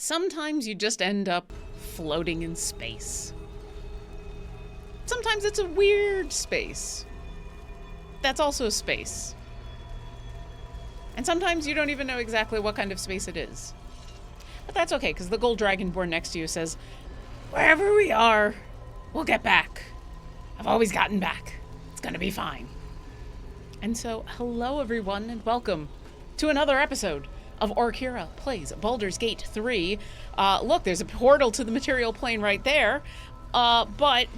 Sometimes you just end up floating in space. Sometimes it's a weird space. That's also space. And sometimes you don't even know exactly what kind of space it is. But that's okay, because the gold dragonborn next to you says, wherever we are, we'll get back. I've always gotten back. It's gonna be fine. And so, hello everyone, and welcome to another episode of Orkira Plays Baldur's Gate 3. Look, there's a portal to the material plane right there. But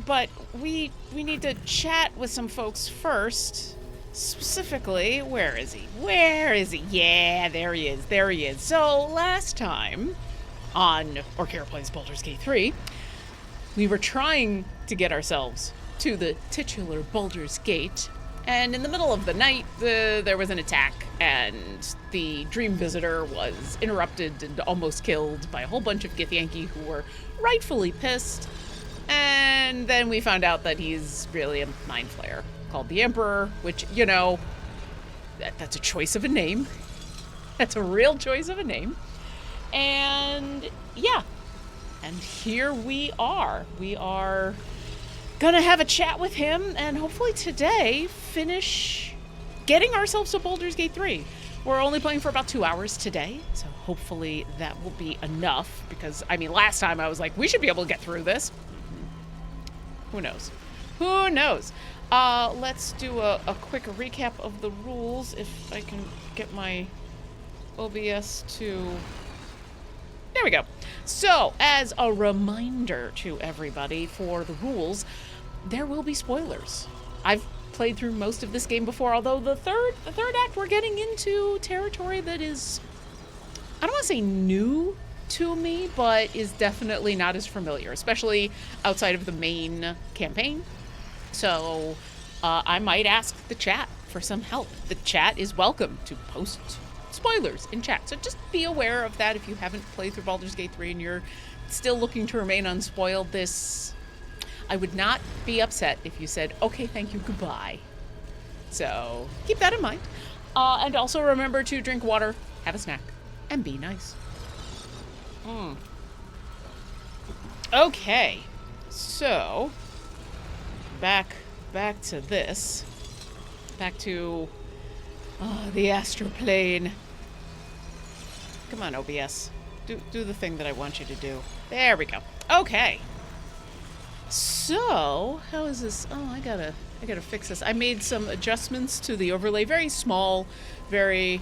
we need to chat with some folks first. Specifically, where is he? Where is he? Yeah, there he is. There he is. So, last time on Orkira Plays Baldur's Gate 3, we were trying to get ourselves to the titular Baldur's Gate, and in the middle of the night, there was an attack, and the dream visitor was interrupted and almost killed by a whole bunch of Githyanki who were rightfully pissed. And then we found out that he's really a mind flayer called the Emperor, which, you know, that's a choice of a name. That's a real choice of a name. And yeah, and here we are. We are gonna have a chat with him and hopefully today finish getting ourselves to Baldur's Gate 3. We're only playing for about 2 hours today, so hopefully that will be enough, because, I mean, last time I was like, we should be able to get through this. Who knows? Who knows? Let's do a quick recap of the rules, if I can get my OBS to... There we go. So, as a reminder to everybody for the rules, there will be spoilers. I've played through most of this game before, although the third act, we're getting into territory that is, I don't want to say new to me, but is definitely not as familiar, especially outside of the main campaign. So I might ask the chat for some help. The chat is welcome to post spoilers in chat, so just be aware of that if you haven't played through Baldur's Gate 3 and you're still looking to remain unspoiled. I would not be upset if you said, okay, thank you, goodbye. So keep that in mind. And also remember to drink water, have a snack, and be nice. Okay, so back to this. Back to the astral plane. Come on, OBS. Do the thing that I want you to do. There we go. Okay. So, how is this? Oh, I gotta fix this. I made some adjustments to the overlay. Very small, very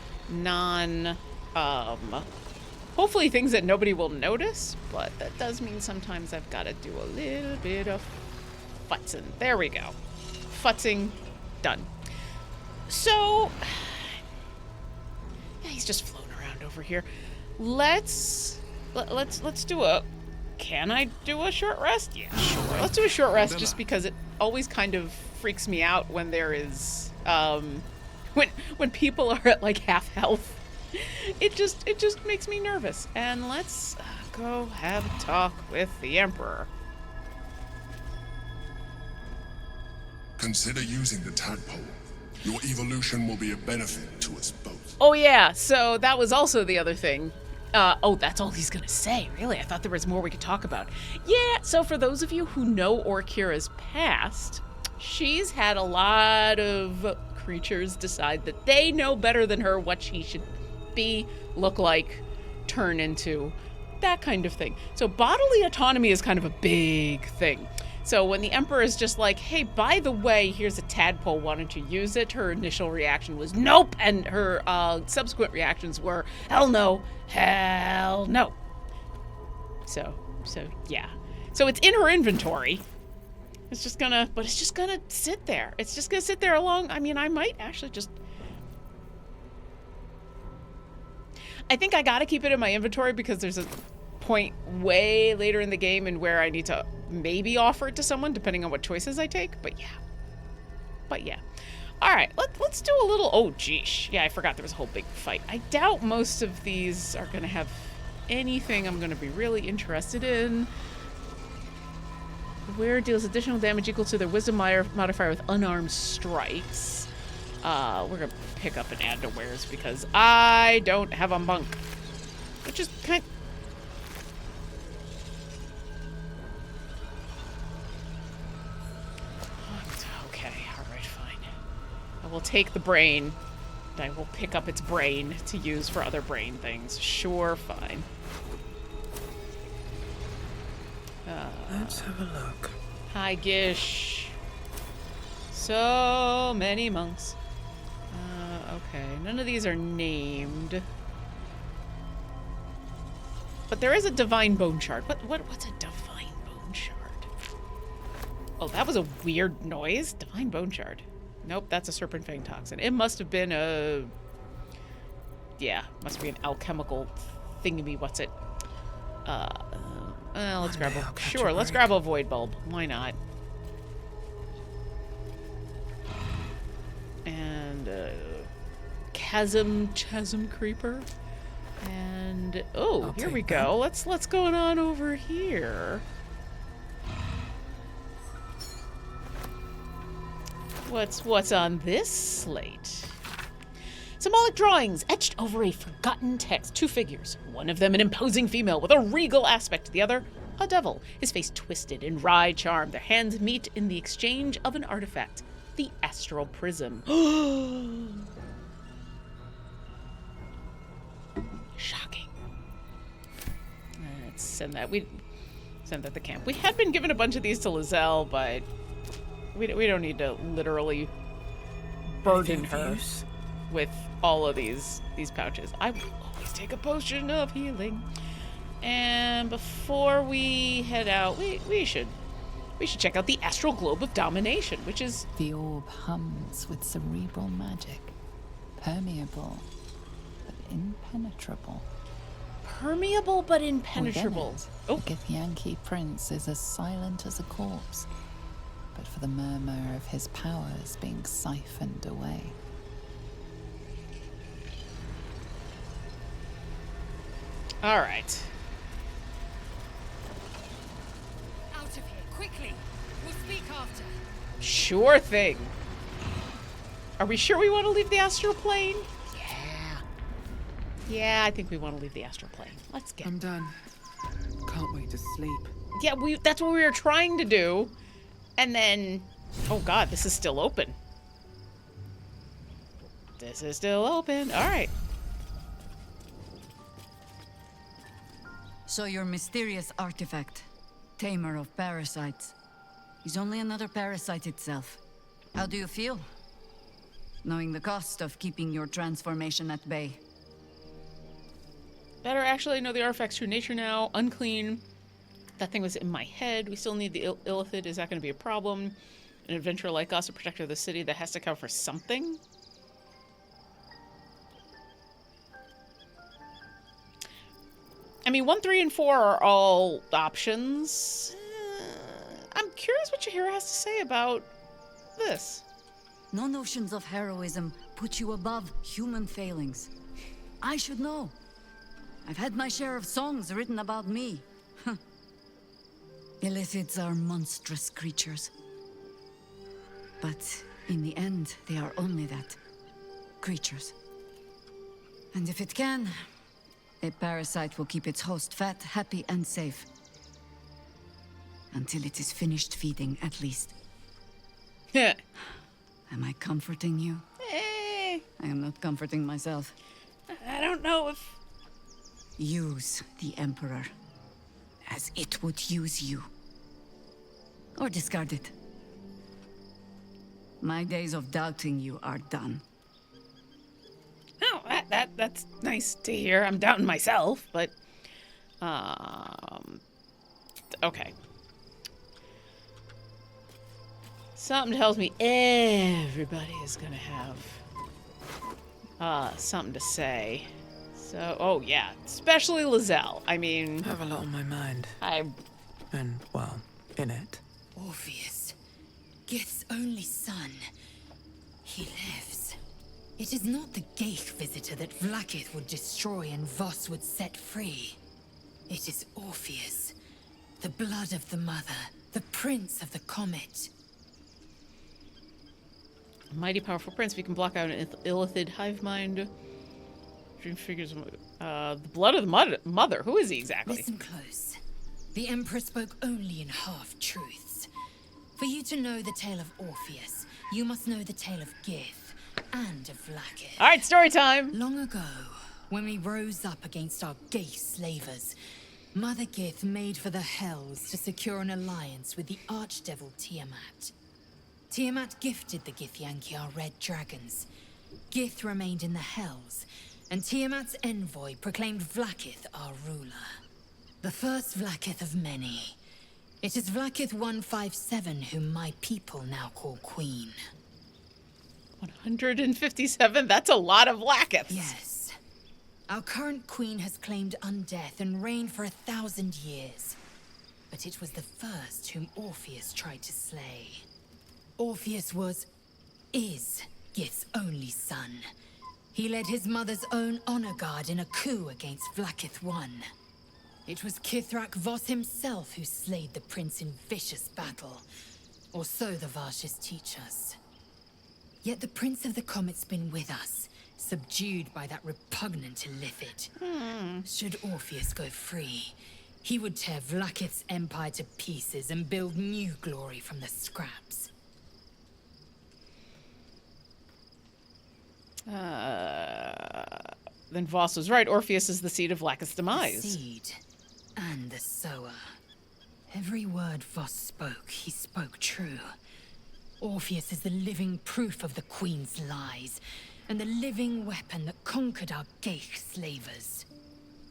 hopefully things that nobody will notice, but that does mean sometimes I've got to do a little bit of futzing. There we go. Futzing done. So, yeah, he's just floating around over here. Let's do a... Can I do a short rest? Yeah, sure. Let's do a short rest just because it always kind of freaks me out when there is, when people are at like half health. It just makes me nervous. And let's go have a talk with the Emperor. Consider using the tadpole. Your evolution will be a benefit to us both. Oh yeah, so that was also the other thing. Oh, that's all he's gonna say, really? I thought there was more we could talk about. Yeah, so for those of you who know Orkira's past, she's had a lot of creatures decide that they know better than her what she should be, look like, turn into, that kind of thing. So bodily autonomy is kind of a big thing. So when the Emperor is just like, hey, by the way, here's a tadpole, why don't you use it? Her initial reaction was nope, and her subsequent reactions were hell no, hell no. So yeah. So it's in her inventory. It's just gonna sit there. It's just gonna sit there along. I mean, I might actually just... I think I gotta keep it in my inventory because there's a point way later in the game and where I need to maybe offer it to someone depending on what choices I take, but yeah. All right, let's do a little... Oh, geesh. Yeah, I forgot there was a whole big fight. I doubt most of these are going to have anything I'm going to be really interested in. The wearer deals additional damage equal to their wisdom modifier with unarmed strikes. We're going to pick up and add to wares because I don't have a monk. Which is kind... will take the brain. I will pick up its brain to use for other brain things. Sure, fine. Let's have a look. Hi, Gish. So many monks. Okay, none of these are named. But there is a divine bone shard. What's a divine bone shard? Oh, that was a weird noise. Divine bone shard. Nope, that's a serpent fang toxin. It must have been a... Yeah, must be an alchemical thingy. What's it? Let's grab a... Sure, let's grab a void bulb. Why not? And chasm creeper. And oh, here we go. Let's going on over here. What's on this slate? Symbolic drawings etched over a forgotten text. 2 figures. One of them an imposing female with a regal aspect. The other, a devil. His face twisted in wry charm. Their hands meet in the exchange of an artifact. The astral prism. Shocking. Let's send that. We send that to camp. We had been given a bunch of these to Lizelle, but we don't need to literally burden her with all of these pouches. I will always take a potion of healing. And before we head out, we should check out the astral globe of domination, which is... The orb hums with cerebral magic. Permeable, but impenetrable. Permeable, but impenetrable. The Githyanki prince is as silent as a corpse, but for the murmur of his powers being siphoned away. All right. Out of here, quickly. We'll speak after. Sure thing. Are we sure we want to leave the astral plane? Yeah, I think we want to leave the astral plane. Let's get... I'm done. Can't wait to sleep. Yeah, that's what we were trying to do. And then... Oh god, this is still open. This is still open. All right. So your mysterious artifact, tamer of parasites, is only another parasite itself. How do you feel? Knowing the cost of keeping your transformation at bay. Better actually know the artifact's true nature now. Unclean. That thing was in my head. We still need the illithid. Is that going to be a problem? An adventurer like us, a protector of the city, that has to count for something? I mean, 1, 3, and 4 are all options. I'm curious what Shahira has to say about this. No notions of heroism put you above human failings. I should know. I've had my share of songs written about me. Illithids are monstrous creatures. But in the end, they are only that. Creatures. And if it can, a parasite will keep its host fat, happy, and safe. Until it is finished feeding, at least. Yeah. Am I comforting you? I am not comforting myself. I don't know if... Use the Emperor as it would use you. Or discard it. My days of doubting you are done. Oh, that's nice to hear. I'm doubting myself, but... Okay. Something tells me everybody is gonna have something to say. So, oh yeah, especially Lizelle. I mean... I have a lot on my mind. And, well, in it. Orpheus, Gith's only son. He lives. It is not the Geich visitor that Vlaakith would destroy and Voss would set free. It is Orpheus, the blood of the mother, the prince of the comet. A mighty powerful prince. We can block out an illithid hive mind. Dream figures. The blood of the mother. Who is he exactly? Listen close. The Emperor spoke only in half-truths. For you to know the tale of Orpheus, you must know the tale of Gith, and of Vlaakith. All right, story time. Long ago, when we rose up against our Geich slavers, Mother Gith made for the Hells to secure an alliance with the archdevil Tiamat. Tiamat gifted the Githyanki our red dragons. Gith remained in the Hells, and Tiamat's envoy proclaimed Vlaakith our ruler. The first Vlaakith of many. It is Vlaakith 157 whom my people now call Queen. 157? That's a lot of Vlaakiths. Yes. Our current queen has claimed undeath and reigned for 1,000 years. But it was the first whom Orpheus tried to slay. Orpheus is Gith's only son. He led his mother's own honor guard in a coup against Vlaakith I. It was Kithrak Voss himself who slayed the prince in vicious battle. Or so the Varshas teach us. Yet the Prince of the Comet's been with us, subdued by that repugnant illithid. Should Orpheus go free, he would tear Vlaakith's empire to pieces and build new glory from the scraps. Then Voss was right. Orpheus is the seed of Vlaakith's demise. The seed and the sower. Every word Voss spoke, he spoke true. Orpheus is the living proof of the Queen's lies, and the living weapon that conquered our Geich slavers.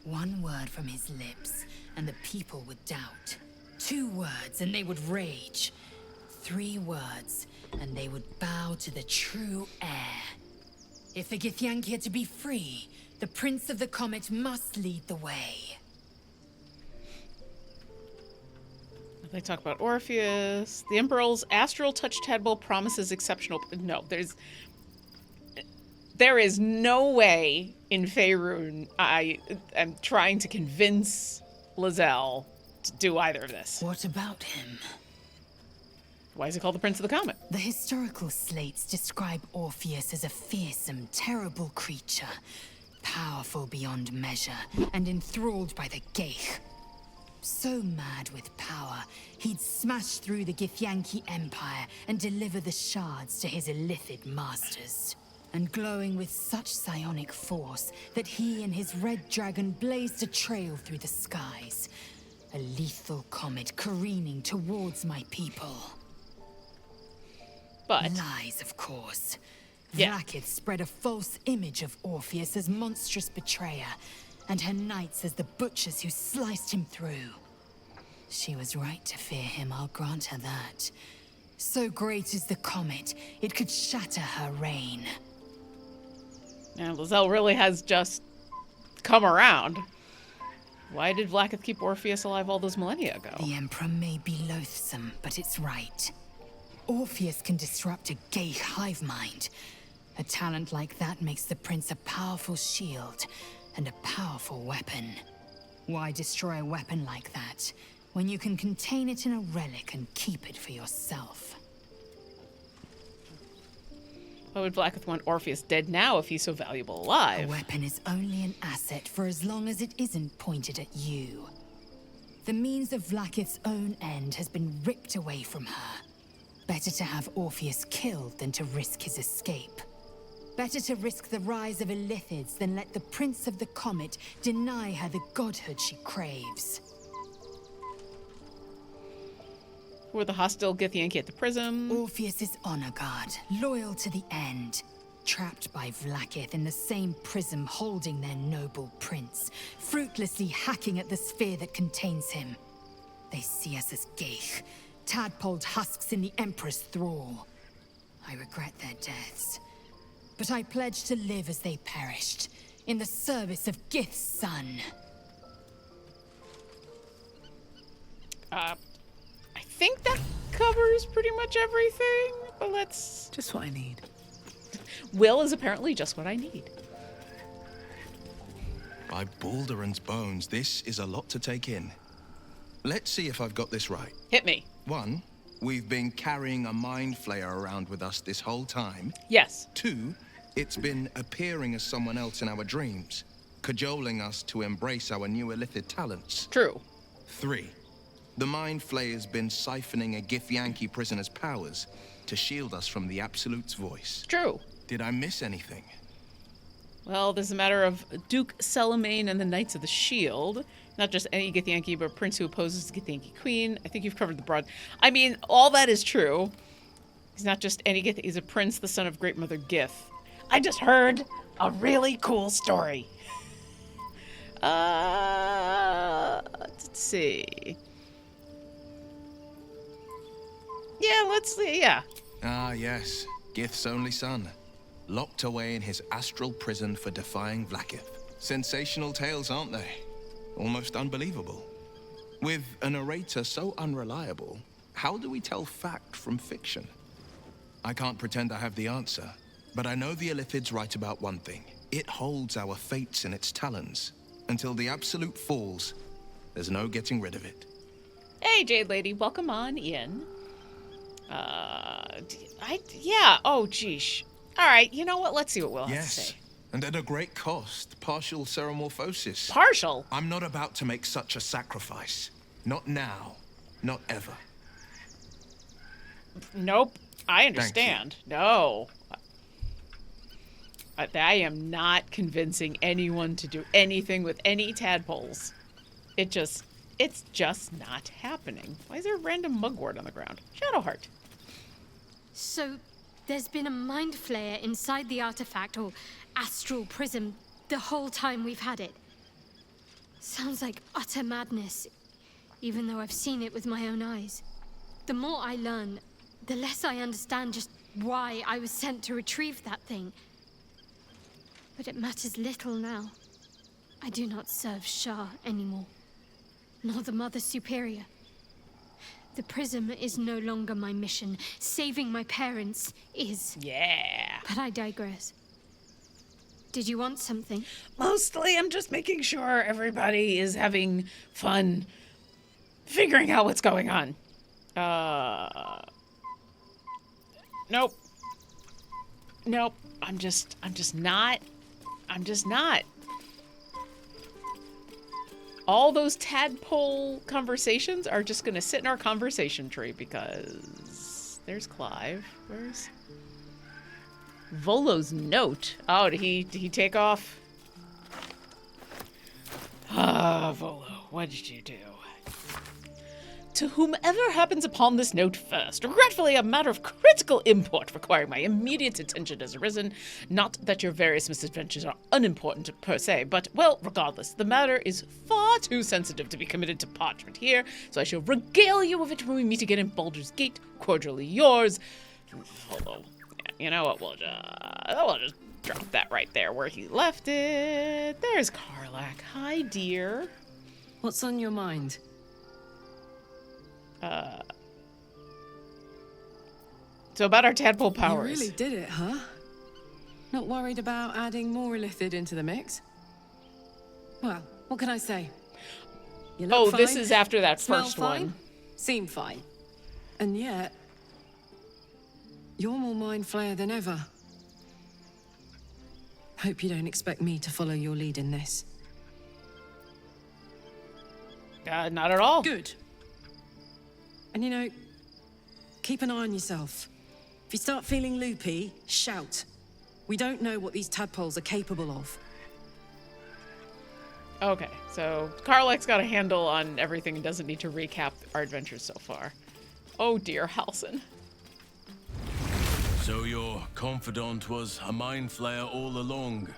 One word from his lips, and the people would doubt. 2 words, and they would rage. 3 words, and they would bow to the true heir. If the Githyanki are to be free, the Prince of the Comet must lead the way. They talk about Orpheus. The Emperor's astral touch tadpole promises exceptional... No, there is no way in Faerun I am trying to convince Lizelle to do either of this. What about him? Why is he called the Prince of the Comet? The historical slates describe Orpheus as a fearsome, terrible creature, powerful beyond measure, and enthralled by the Geich. So mad with power, he'd smash through the Githyanki Empire and deliver the shards to his illithid masters. And glowing with such psionic force that he and his red dragon blazed a trail through the skies. A lethal comet careening towards my people. But... Lies, of course. Yeah. Vlaakith spread a false image of Orpheus as monstrous betrayer, and her knights as the butchers who sliced him through. She was right to fear him, I'll grant her that. So great is the comet, it could shatter her reign. Now, Lizelle really has just come around. Why did Vlaakith keep Orpheus alive all those millennia ago? The Emperor may be loathsome, but it's right. Orpheus can disrupt a Geich hive mind. A talent like that makes the prince a powerful shield and a powerful weapon. Why destroy a weapon like that when you can contain it in a relic and keep it for yourself? Why would Vlaakith want Orpheus dead now if he's so valuable A alive? weapon is only an asset for as long as it isn't pointed at you. The means of Vlaakith's own end has been ripped away from her. Better to have Orpheus killed than to risk his escape. Better to risk the rise of illithids than let the Prince of the Comet deny her the godhood she craves. Who are the hostile Githyanki at the prism? Orpheus's honor guard, loyal to the end. Trapped by Vlaakith in the same prism holding their noble prince, fruitlessly hacking at the sphere that contains him. They see us as Geich, tadpoled husks in the Emperor's thrall. I regret their deaths, but I pledge to live as they perished, in the service of Gith's son. I think that covers pretty much everything, but let's... Just what I need. Will is apparently just what I need. By Baldur's bones, this is a lot to take in. Let's see if I've got this right. Hit me. 1, we've been carrying a mind flayer around with us this whole time. Yes. 2, it's been appearing as someone else in our dreams, cajoling us to embrace our new illithid talents. True. 3, the mind flayer's been siphoning a Githyanki prisoner's powers to shield us from the Absolute's voice. True. Did I miss anything? Well, there's a matter of Duke Celamane and the Knights of the Shield. Not just any Githyanki, but prince who opposes the Githyanki queen. I think you've covered the broad... I mean, all that is true. He's not just any Gith... He's a prince, the son of Great Mother Gith. I just heard a really cool story. Let's see. Yeah, let's see, yeah. Ah, yes. Gith's only son. Locked away in his astral prison for defying Vlaakith. Sensational tales, aren't they? Almost unbelievable. With a narrator so unreliable, how do we tell fact from fiction? I can't pretend I have the answer, but I know the Illithid's right about one thing. It holds our fates in its talons. Until the absolute falls, there's no getting rid of it. Hey, Jade Lady, welcome on in. Yeah, oh, geesh. All right, you know what? Let's see what Will has to say. And at a great cost, partial ceremorphosis. Partial? I'm not about to make such a sacrifice. Not now. Not ever. Nope. I understand. No. I am not convincing anyone to do anything with any tadpoles. It's just not happening. Why is there a random mugwort on the ground? Shadowheart. So, there's been a mind flayer inside the artifact, or astral prism, the whole time we've had it. Sounds like utter madness, even though I've seen it with my own eyes. The more I learn, the less I understand just why I was sent to retrieve that thing. But it matters little now. I do not serve Shah anymore, nor the Mother Superior. The prism is no longer my mission. Saving my parents is. Yeah. But I digress. Did you want something? Mostly, I'm just making sure everybody is having fun figuring out what's going on. Nope. Nope. I'm just not. All those tadpole conversations are just gonna sit in our conversation tree because there's Clive. Where's Volo's note? Oh, did he take off? Ah, Volo, what did you do? To whomever happens upon this note first, regretfully a matter of critical import requiring my immediate attention has arisen. Not that your various misadventures are unimportant per se, but, well, regardless, the matter is far too sensitive to be committed to parchment here, so I shall regale you with it when we meet again in Baldur's Gate. Cordially yours, Volo. Yeah, you know what, we'll just drop that right there where he left it. There's Karlach. Hi, dear. What's on your mind? So about our tadpole powers. You really did it, huh? Not worried about adding more Illithid into the mix? Well, what can I say? You look fine, this is after that smell first fine, one. Seem fine. And yet, you're more mind flayer than ever. Hope you don't expect me to follow your lead in this. Not at all. Good. And you know, keep an eye on yourself. If you start feeling loopy, shout. We don't know what these tadpoles are capable of. Okay, so Karlach's got a handle on everything and doesn't need to recap our adventures so far. Oh dear, Halsin. So your confidant was a mind flayer all along.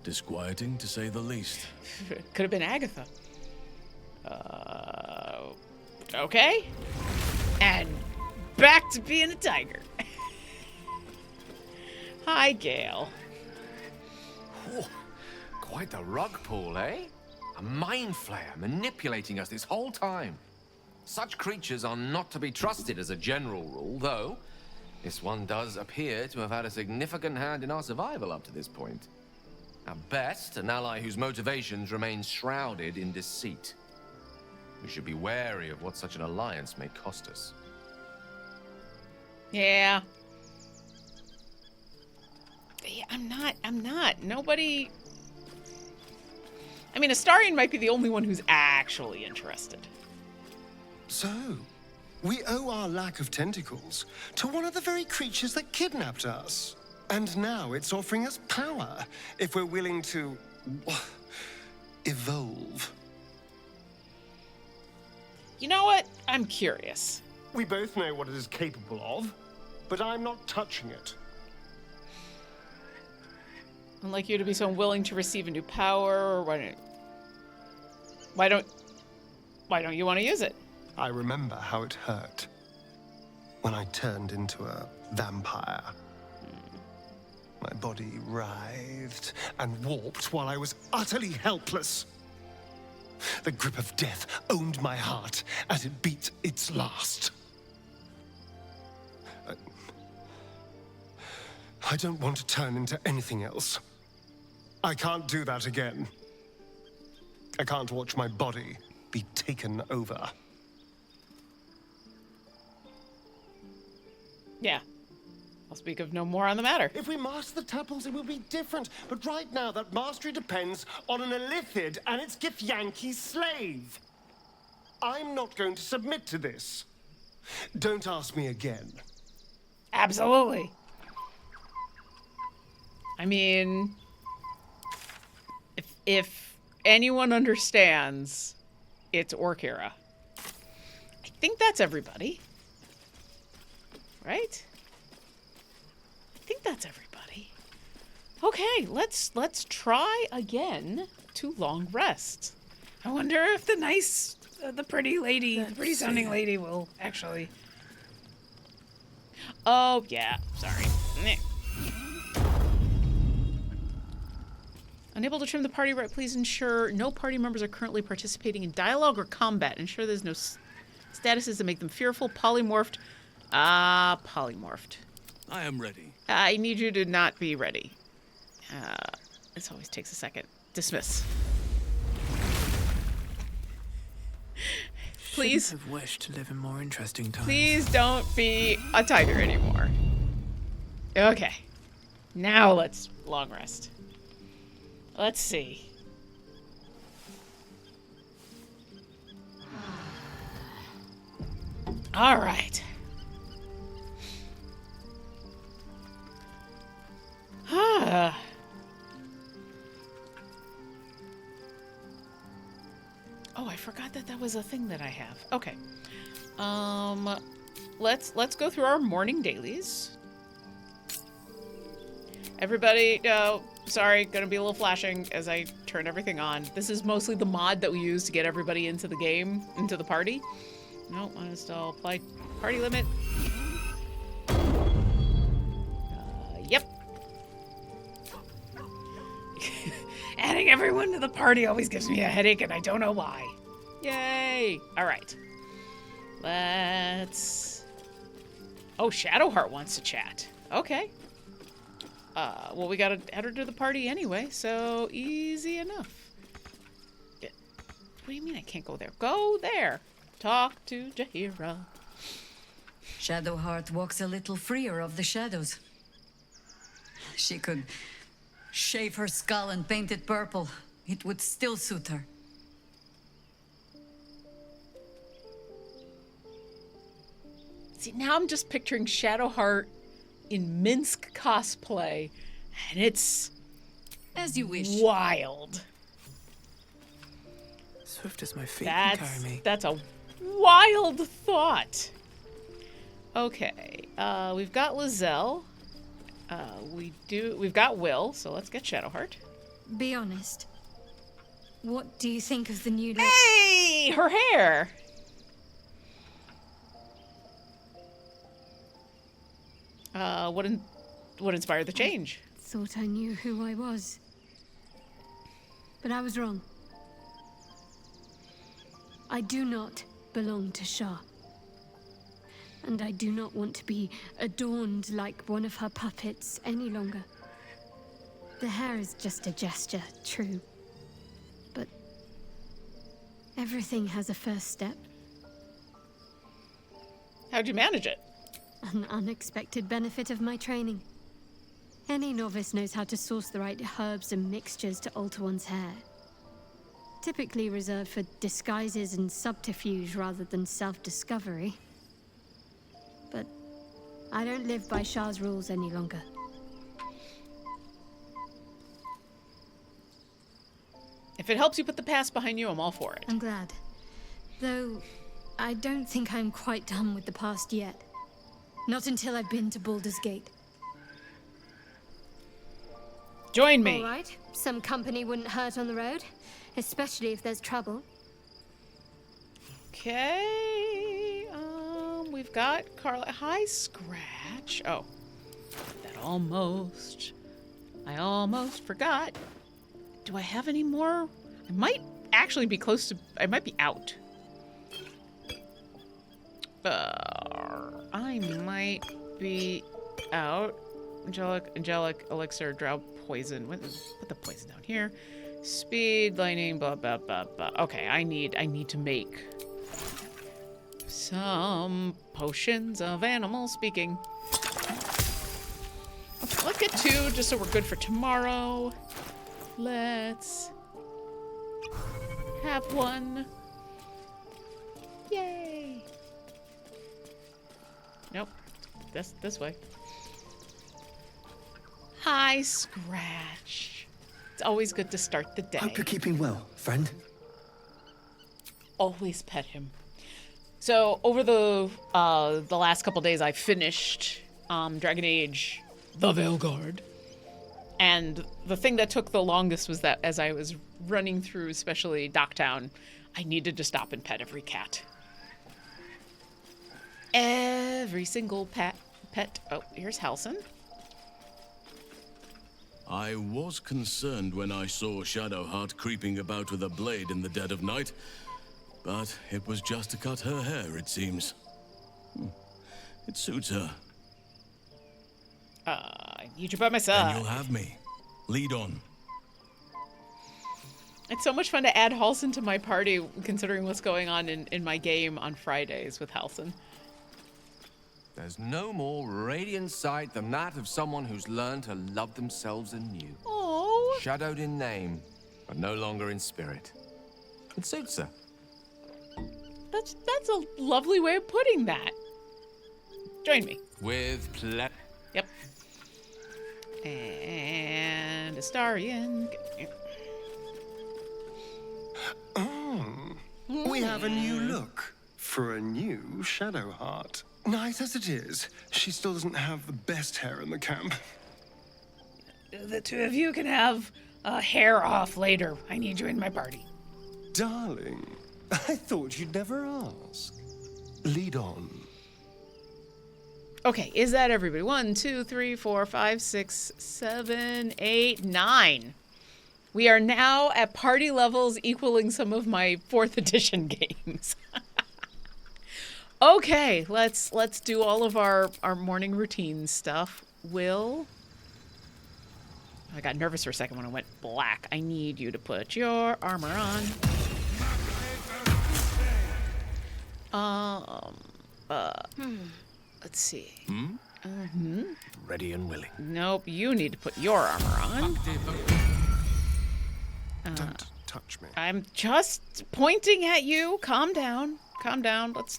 Disquieting, to say the least. Could have been Agatha. Okay. And back to being a tiger. Hi, Gale. Oh, quite the rug pull, eh? A mind flayer manipulating us this whole time. Such creatures are not to be trusted as a general rule, though this one does appear to have had a significant hand in our survival up to this point. At best, an ally whose motivations remain shrouded in deceit. We should be wary of what such an alliance may cost us. Yeah. I'm not. Nobody... I mean, Astarion might be the only one who's actually interested. So, We owe our lack of tentacles to one of the very creatures that kidnapped us. And now it's offering us power if we're willing to evolve. You know what? I'm curious. We both know what it is capable of, but I'm not touching it. I'd like you to be so willing to receive a new power, or why don't you want to use it? I remember how it hurt when I turned into a vampire. My body writhed and warped while I was utterly helpless. The grip of death owned my heart as it beat its last. I don't want to turn into anything else. I can't do that again. I can't watch my body be taken over. Yeah. I'll speak of no more on the matter. If we master the tadpoles, it will be different. But right now, that mastery depends on an Illithid and its Githyanki slave. I'm not going to submit to this. Don't ask me again. Absolutely. I mean, if anyone understands, it's Orkira. I think that's everybody. Right? I think that's everybody. Okay, let's try again to long rest. I wonder if the nice, the pretty lady, the pretty sounding lady will actually... Oh, yeah, sorry. Unable to trim the party right, please ensure no party members are currently participating in dialogue or combat. Ensure there's no statuses that make them fearful, polymorphed. Polymorphed. I am ready. I need you to not be ready. This always takes a second. Dismiss. Please. Shouldn't have wished to live in more interesting times. Please don't be a tiger anymore. Okay. Now let's long rest. Let's see. All right. Oh, I forgot that was a thing that I have. Okay. Let's go through our morning dailies. Everybody, sorry, gonna be a little flashing as I turn everything on. This is mostly the mod that we use to get everybody into the game, into the party. Nope, I still apply party limit. Yep. Adding everyone to the party always gives me a headache, and I don't know why. Yay! All right. Let's... Oh, Shadowheart wants to chat. Okay. Well, we gotta add her to the party anyway, so easy enough. What do you mean I can't go there? Go there! Talk to Jaheira. Shadowheart walks a little freer of the shadows. She could shave her skull and paint it purple. It would still suit her. See, now I'm just picturing Shadowheart in Minsk cosplay, and it's... As you wish. Wild. Swift as my feet can carry me. That's a wild thought. Okay, we've got Lizelle. We've got Will, so let's get Shadowheart. Be honest. What do you think of the new look? Hey, her hair. What inspired the change? Thought I knew who I was. But I was wrong. I do not belong to Shah. And I do not want to be adorned like one of her puppets any longer. The hair is just a gesture, true. But everything has a first step. How'd you manage it? An unexpected benefit of my training. Any novice knows how to source the right herbs and mixtures to alter one's hair. Typically reserved for disguises and subterfuge rather than self-discovery. I don't live by Shah's rules any longer. If it helps you put the past behind you, I'm all for it. I'm glad. Though, I don't think I'm quite done with the past yet. Not until I've been to Baldur's Gate. Join me. All right. Some company wouldn't hurt on the road, especially if there's trouble. Okay. We've got Karlach. Hi, Scratch. Oh, that almost. I almost forgot. Do I have any more? I might actually be close to. I might be out. I might be out. Angelic elixir, drow poison. Put the poison down here. Speed, lightning, blah blah blah blah. Okay, I need to make some potions of animal speaking. Okay, let's get 2 just so we're good for tomorrow. Let's have 1. Yay! Nope. This way. Hi, Scratch. It's always good to start the day. Hope you're keeping well, friend. Always pet him. So over the last couple days, I finished Dragon Age: The Veilguard, and the thing that took the longest was that as I was running through, especially Docktown, I needed to stop and pet every cat. Every single pet. Oh, here's Halson. I was concerned when I saw Shadowheart creeping about with a blade in the dead of night, but it was just to cut her hair, it seems. It suits her. I need you by my side. And you'll have me. Lead on. It's so much fun to add Halson to my party, considering what's going on in my game on Fridays with Halson. There's no more radiant sight than that of someone who's learned to love themselves anew. Oh. Shadowed in name, but no longer in spirit. It suits her. That's a lovely way of putting that. Join me. With pleasure. Yep. And Astarion. We have a new look for a new Shadowheart. Nice as it is, she still doesn't have the best hair in the camp. The 2 of you can have hair off later. I need you in my party. Darling, I thought you'd never ask. Lead on. Okay, is that everybody? 1, 2, 3, 4, 5, 6, 7, 8, 9. We are now at party levels equaling some of my 4th edition games. Okay, let's do all of our morning routine stuff. I got nervous for a second when I went black. I need you to put your armor on. Let's see. Ready and willing. Nope, you need to put your armor on. Don't touch me. I'm just pointing at you. Calm down. Calm down. Let's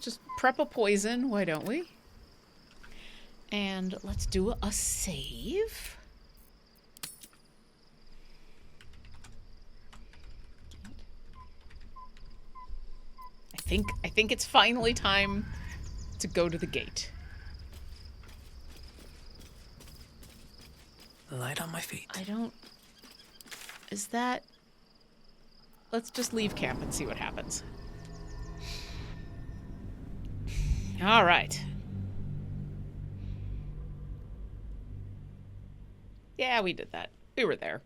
just prep a poison, why don't we? And let's do a save. I think it's finally time to go to the gate. Light on my feet. Is that... Let's just leave camp and see what happens. All right. Yeah, we did that. We were there.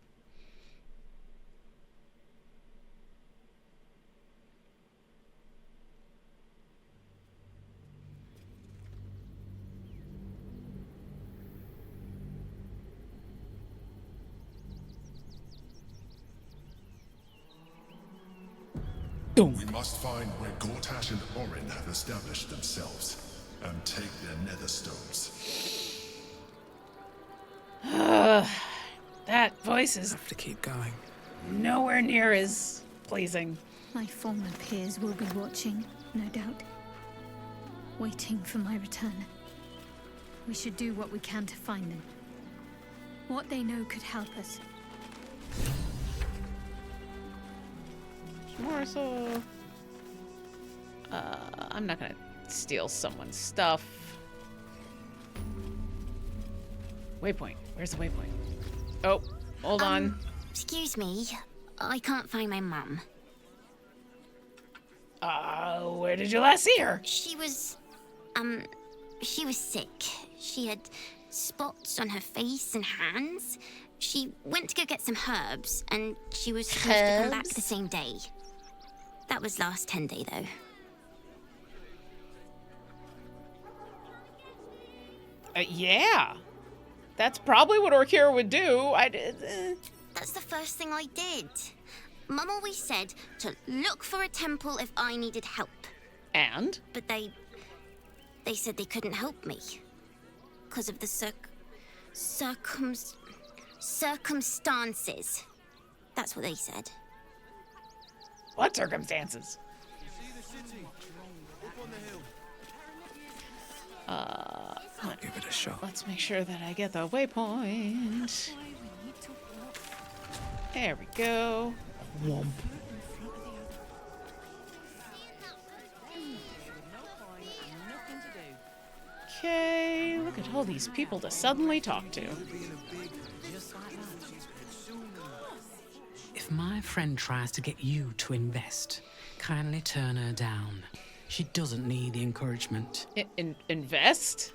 We must find where Gortash and Orin have established themselves and take their nether stones. That voice is Have to keep going. nowhere near as pleasing. My former peers will be watching, no doubt. waiting for my return. We should do what we can to find them. What they know could help us. Morsel. I'm not gonna steal someone's stuff. Waypoint. Where's the waypoint? Oh, hold on. Excuse me. I can't find my mum. Where did you last see her? She was sick. She had spots on her face and hands. She went to go get some herbs, and she was supposed to come back the same day. That was last 10 day, though. Yeah. That's probably what Orkira would do. That's the first thing I did. Mum always said to look for a temple if I needed help. And? But they said they couldn't help me. Because of the circumstances. That's what they said. What circumstances? I'll give it a shot. Let's make sure that I get the waypoint. There we go. Womp. Okay, look at all these people to suddenly talk to. If my friend tries to get you to invest, kindly turn her down. She doesn't need the encouragement. Invest?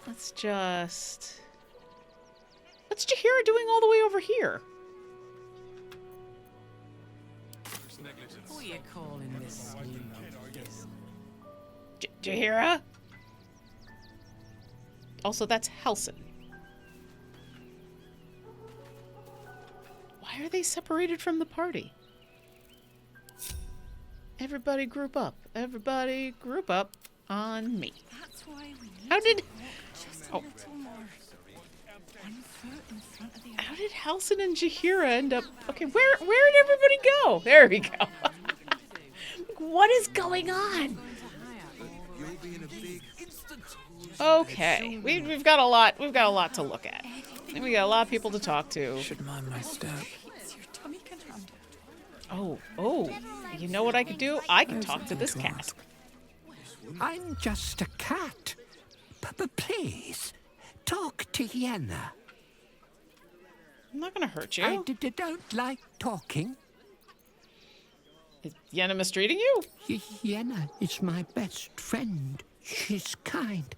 Let's just... What's Jaheira doing all the way over here? Who are you calling this new business? Jaheira? Also, that's Halsin. Why are they separated from the party? Everybody group up. Everybody group up on me. That's why we need How did... just a little more. One foot in front of the other. How did Halsin and Jaheira end up... Okay, where did everybody go? There we go. What is going on? Okay, we've got a lot. We've got a lot to look at. And we got a lot of people to talk to. Should mind my step. Oh, you know what I could do? I can talk to this cat. I'm just a cat. But please, talk to Yenna. I'm not gonna hurt you. I don't like talking. Is Yenna mistreating you? Yenna is my best friend. She's kind.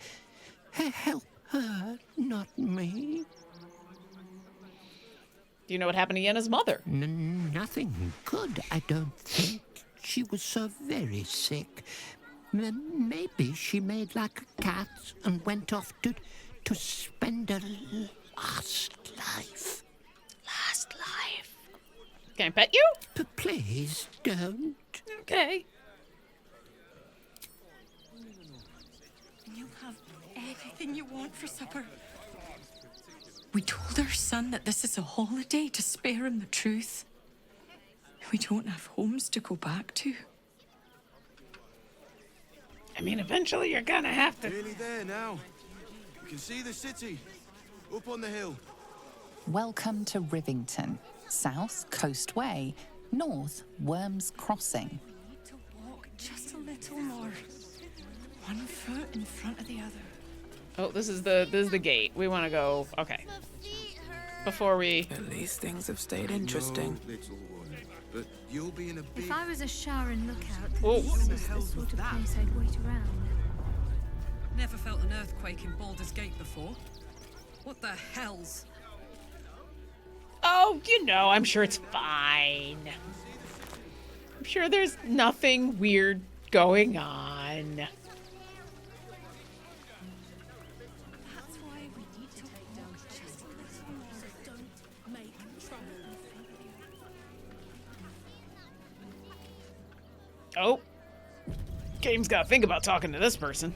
Help her, not me. Do you know what happened to Yenna's mother? Nothing good, I don't think. She was so very sick. Maybe she made like a cat and went off to spend her last life. Last life. Can I pet you? Please don't. Okay. You'll have everything you want for supper. We told our son that this is a holiday to spare him the truth. We don't have homes to go back to. I mean, eventually you're gonna have to... Nearly there now. You can see the city. Up on the hill. Welcome to Rivington. South, Coast Way. North, Worms Crossing. We need to walk just a little more. One foot in front of the other. Oh, this is the gate. We want to go... Okay. Before we... At least things have stayed interesting. But you'll be in a big... If I was a Sharon lookout, Oh. this was the sort of place I'd wait around. Never felt an earthquake in Baldur's Gate before. What the hell's... Oh, you know, I'm sure it's fine. I'm sure there's nothing weird going on. That's why we need to walk just a little more. Don't make trouble. Oh. Game's gotta think about talking to this person.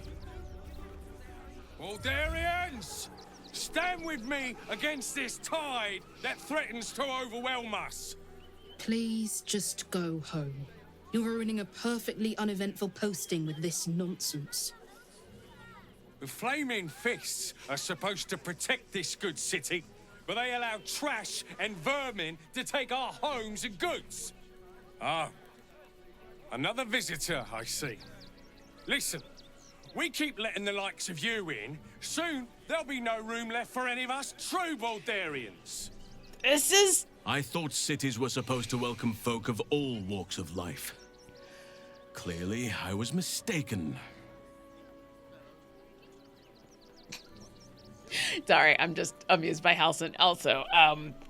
Baldurians! Stand with me against this tide that threatens to overwhelm us. Please just go home. You're ruining a perfectly uneventful posting with this nonsense. The Flaming Fists are supposed to protect this good city, but they allow trash and vermin to take our homes and goods. Ah, another visitor, I see. Listen, we keep letting the likes of you in, soon there'll be no room left for any of us true Baldurians. This is... I thought cities were supposed to welcome folk of all walks of life. Clearly, I was mistaken. Sorry, I'm just amused by Halson. Also,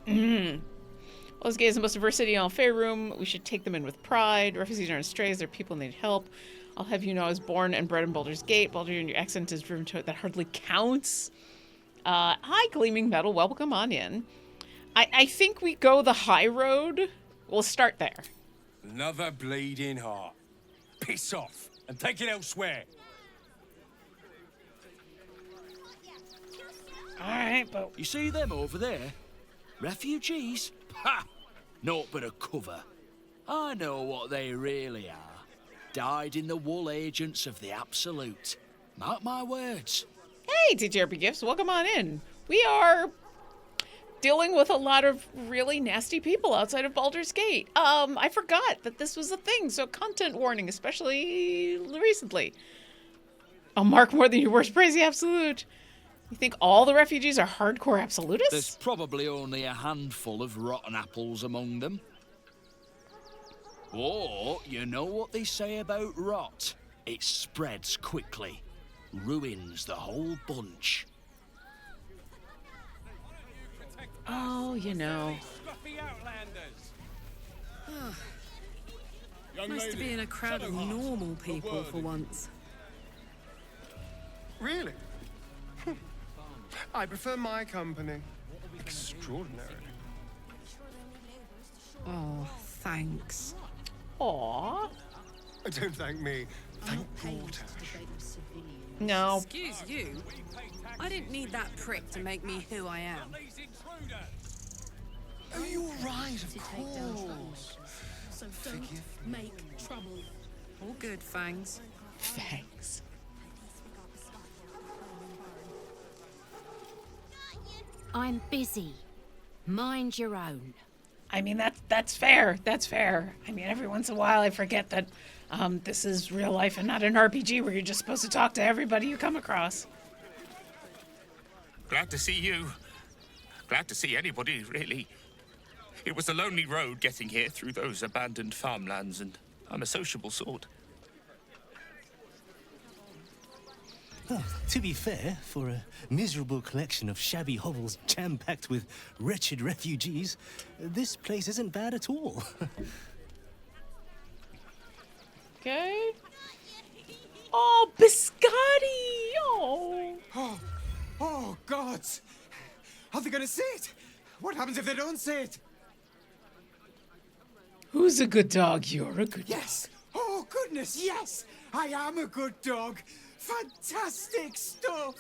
those gays in most diverse city in Faerun, we should take them in with pride. Refugees aren't strays, they're people need help. I'll have you know I was born and bred in Baldur's Gate. Baldur, and your accent is driven to it. That hardly counts. Hi, Gleaming Metal. Welcome on in. I think we go the high road. We'll start there. Another bleeding heart. Piss off and take it elsewhere. Alright, but... You see them over there? Refugees? Ha! Naught but a cover. I know what they really are. Dyed-in-the-wool agents of the Absolute. Mark my words. Hey, TTRP Gifts, welcome on in. We are dealing with a lot of really nasty people outside of Baldur's Gate. I forgot that this was a thing, so content warning, especially recently. I'll mark more than your worst praise, the Absolute. You think all the refugees are hardcore absolutists? There's probably only a handful of rotten apples among them. Or, you know what they say about rot? It spreads quickly. Ruins the whole bunch. Oh, you know. Nice to be in a crowd of normal people for once. Really? I prefer my company. Extraordinary. Oh, thanks. Aww. Don't thank me. Thank Gortash. No. Excuse you. I didn't need that prick to make me who I am. Oh, you're right, of course. So don't make trouble. All good, Fangs. Thanks. I'm busy. Mind your own. I mean, that's fair. That's fair. I mean, every once in a while I forget that this is real life and not an RPG where you're just supposed to talk to everybody you come across. Glad to see you. Glad to see anybody, really. It was a lonely road getting here through those abandoned farmlands, and I'm a sociable sort. Well, to be fair, for a miserable collection of shabby hovels jam-packed with wretched refugees, this place isn't bad at all. Okay. Oh, biscotti! Oh. Oh, God! Are they gonna see it? What happens if they don't see it? Who's a good dog? You're a good Yes! Oh, goodness, yes! I am a good dog! Fantastic stuff!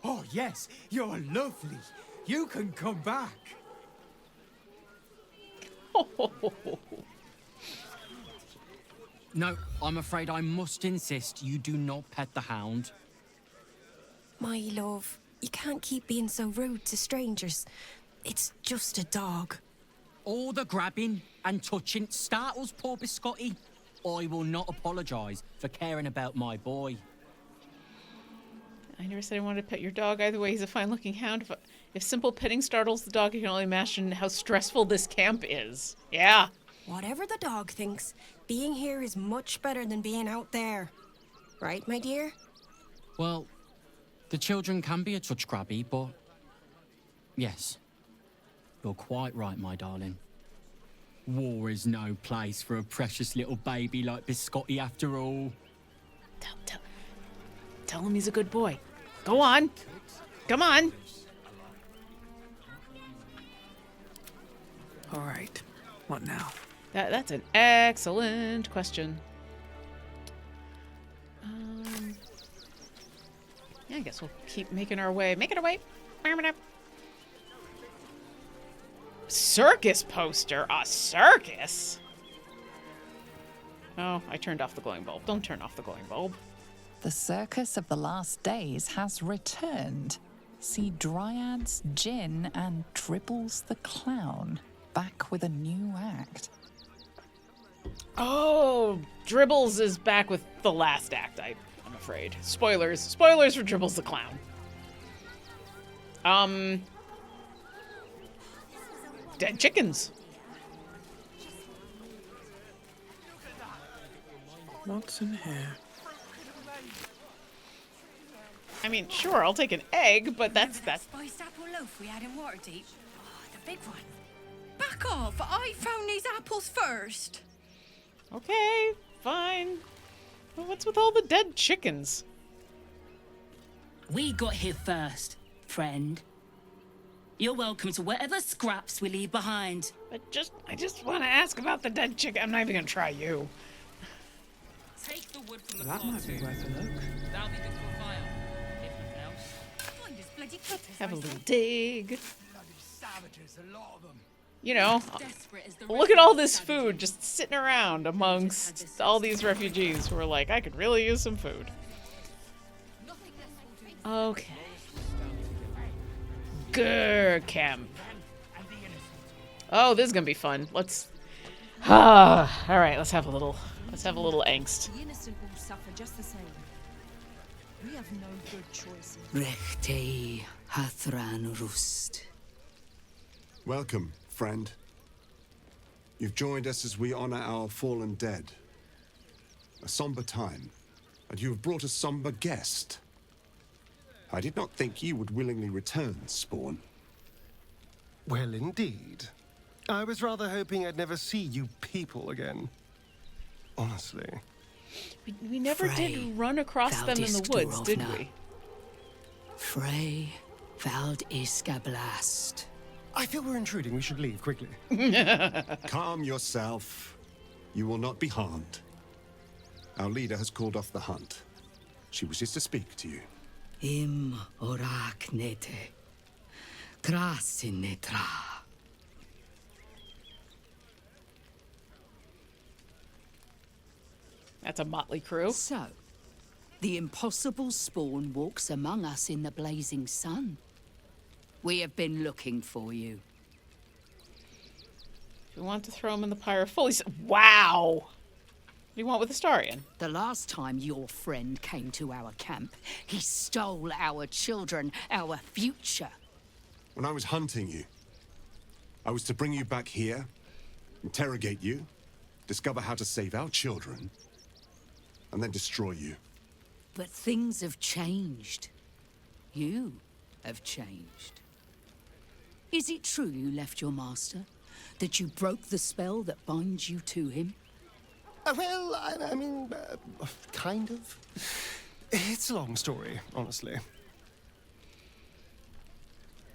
Oh, yes, you're lovely. You can come back. No, I'm afraid I must insist you do not pet the hound. My love, you can't keep being so rude to strangers. It's just a dog. All the grabbing and touching startles poor Biscotti. I will not apologise for caring about my boy. I never said I wanted to pet your dog. Either way, he's a fine-looking hound. If simple petting startles the dog, you can only imagine how stressful this camp is. Yeah. Whatever the dog thinks, being here is much better than being out there. Right, my dear? Well, the children can be a touch grabby, but... Yes. You're quite right, my darling. War is no place for a precious little baby like Biscotti after all. Tell him he's a good boy. Go on. Come on. All right. What now? That's an excellent question. Yeah, I guess we'll keep making our way. Making our way. Circus poster? A circus? Oh, I turned off the glowing bulb. Don't turn off the glowing bulb. The circus of the last days has returned. See Dryads, Jin, and Dribbles the Clown back with a new act. Oh, Dribbles is back with the last act, I'm afraid. Spoilers. Spoilers for Dribbles the Clown. Dead chickens. What's in here? I mean, sure, I'll take an egg, but that's... Spiced apple loaf we had in Waterdeep. Oh, the big one. Back off! I found these apples first. Okay, fine. Well, what's with all the dead chickens? We got here first, friend. You're welcome to whatever scraps we leave behind. I just want to ask about the dead chicken. I'm not even gonna try you. Take the wood from the That might be worth a look. That'll be good for a fire. If nothing else. Find us bloody cutters. Have a little dig. Bloody savages, a lot of them. You know, look at all this food just sitting around amongst all these refugees who are like, I could really use some food. Okay. Grr, camp. Oh, this is gonna be fun. Let's. All right. Let's have a little angst. The innocent will suffer just the same. We have no good choices. Rechtei hathran rust. Welcome, friend. You've joined us as we honor our fallen dead. A somber time, and you have brought a somber guest. I did not think you would willingly return, Spawn. Well, indeed. I was rather hoping I'd never see you people again. Honestly. We never did run across them in the woods, did we? Frey Vald Iskablast. I feel we're intruding. We should leave quickly. Calm yourself. You will not be harmed. Our leader has called off the hunt. She wishes to speak to you. Im orak nete. Krasin netra. That's a motley crew. So, the impossible Spawn walks among us in the blazing sun. We have been looking for you. We want to throw him in the pyre fully. Wow! What do you want with Astarion? The last time your friend came to our camp, he stole our children, our future. When I was hunting you, I was to bring you back here, interrogate you, discover how to save our children, and then destroy you. But things have changed. You have changed. Is it true you left your master? That you broke the spell that binds you to him? Well, I mean, kind of. It's a long story, honestly.